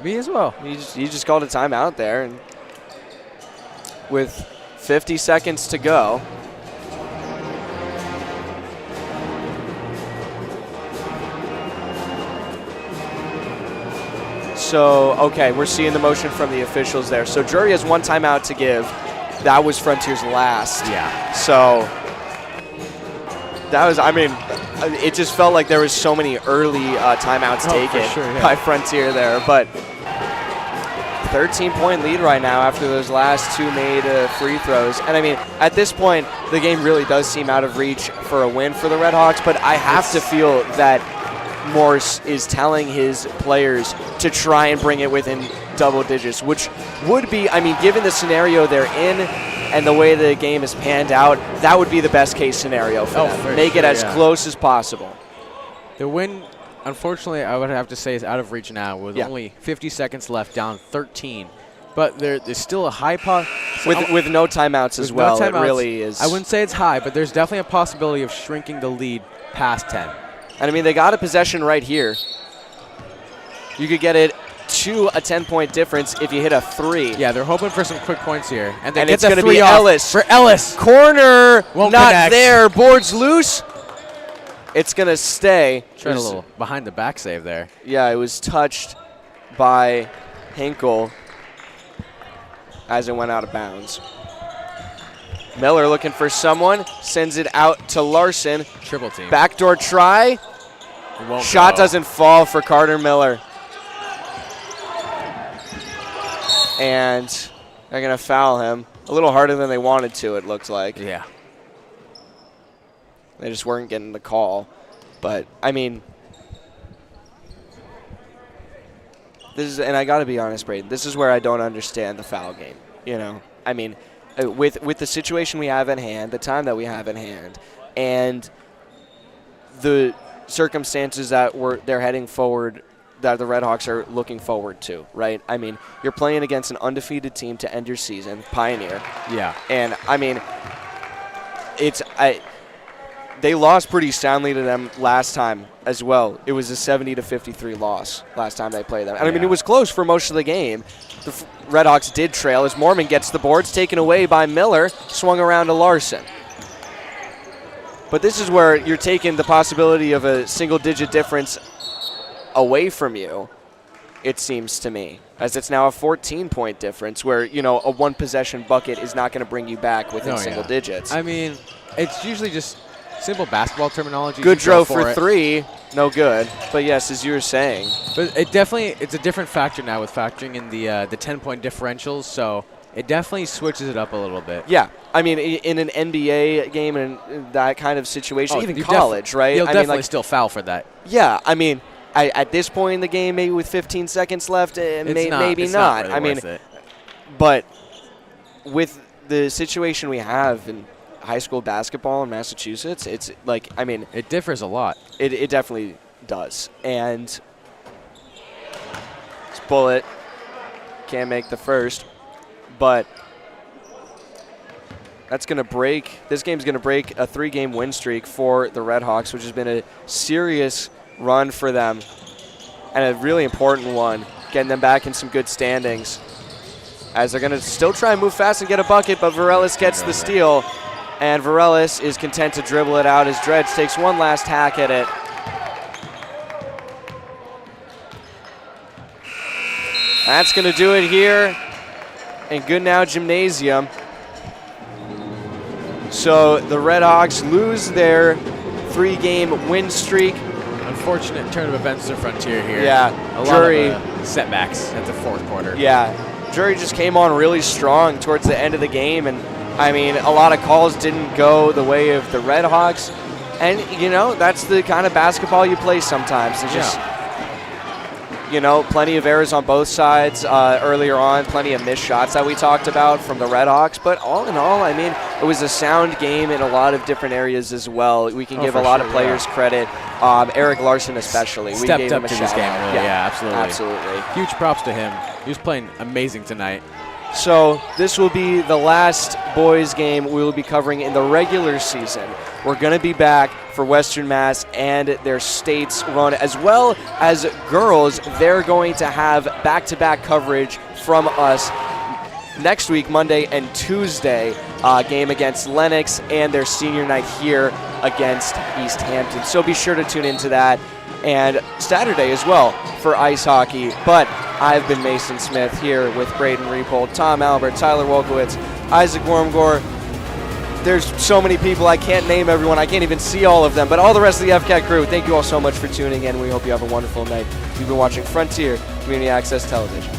Me as well. He just called a timeout there. And with 50 seconds to go. So, okay, we're seeing the motion from the officials there. So Drury has one timeout to give. That was Frontier's last. Yeah. So that was, I mean, it just felt like there was so many early timeouts taken by Frontier there. But 13-point lead right now after those last two made free throws. And, I mean, at this point, the game really does seem out of reach for a win for the Red Hawks. But I have to feel that Morse is telling his players to try and bring it within double digits, which would be, I mean, given the scenario they're in and the way the game is panned out, that would be the best case scenario for them. Make it as close as possible. The win, unfortunately, I would have to say is out of reach now with only 50 seconds left, down 13. But there's still a high with no timeouts as well. No timeouts, it really is. I wouldn't say it's high, but there's definitely a possibility of shrinking the lead past 10. And, I mean, they got a possession right here. You could get it to a 10-point difference if you hit a three. Yeah, they're hoping for some quick points here. And it's going to be Ellis. For Ellis. Corner, won't not connect. there. Board's loose. It's going to stay. Tried a little behind the back save there. Yeah, it was touched by Hinkle as it went out of bounds. Miller looking for someone, sends it out to Larson. Triple team. Backdoor try. Shot doesn't fall for Carter Miller. And they're going to foul him. A little harder than they wanted to, it looked like. Yeah. They just weren't getting the call. But, I mean, this is, and I got to be honest, Braden, this is where I don't understand the foul game. You know, I mean, with the situation we have at hand, the time that we have at hand, and the circumstances that they're heading forward, that the Red Hawks are looking forward to, right? I mean, you're playing against an undefeated team to end your season, Pioneer. Yeah. And, I mean, they lost pretty soundly to them last time as well. It was a 70-53 loss last time they played them. And, I mean, it was close for most of the game. The Red Hawks did trail as Mormon gets the boards, taken away by Miller, swung around to Larson. But this is where you're taking the possibility of a single-digit difference away from you, it seems to me, as it's now a 14-point difference where, you know, a one-possession bucket is not going to bring you back within single digits. I mean, it's usually just simple basketball terminology. Good throw for three, no good. But, yes, as you were saying. But it's a different factor now with factoring in the 10-point differentials, so it definitely switches it up a little bit. Yeah. I mean, in an NBA game and that kind of situation, even college, right? You'll definitely still foul for that. Yeah, I mean, at this point in the game, maybe with 15 seconds left, maybe not. Really I mean, but with the situation we have in high school basketball in Massachusetts, it's like, I mean, it differs a lot. It definitely does. And bullet. Can't make the first, but that's going to break. This game's going to break a 3-game win streak for the Red Hawks, which has been a serious run for them and a really important one, getting them back in some good standings. As they're going to still try and move fast and get a bucket, but Varelis gets the steal, and Varelis is content to dribble it out as Dredge takes one last hack at it. That's going to do it here in Goodnow Gymnasium. So the Red Hawks lose their 3-game win streak. Unfortunate turn of events in Frontier here. Yeah, a Drury, lot of setbacks at the fourth quarter. Yeah, Drury just came on really strong towards the end of the game, and I mean, a lot of calls didn't go the way of the Red Hawks, and you know, that's the kind of basketball you play sometimes. It's just, you know, plenty of errors on both sides earlier on, plenty of missed shots that we talked about from the Red Hawks, but all in all, I mean, it was a sound game in a lot of different areas as well. We can give a lot of players credit, Eric Larson especially. We Stepped gave up him a to this shout game, out. really. Yeah, absolutely. Absolutely. Huge props to him. He was playing amazing tonight. So this will be the last boys game we will be covering in the regular season. We're going to be back for Western Mass and their state's run, as well as girls. They're going to have back-to-back coverage from us next week, Monday and Tuesday, game against Lennox and their senior night here against East Hampton. So be sure to tune into that. And Saturday as well for ice hockey. But I've been Mason Smith here with Braden Repold, Tom Albert, Tyler Wolkowitz, Isaac Wormgore. There's so many people, I can't name everyone. I can't even see all of them. But all the rest of the FCAT crew, thank you all so much for tuning in. We hope you have a wonderful night. You've been watching Frontier Community Access Television.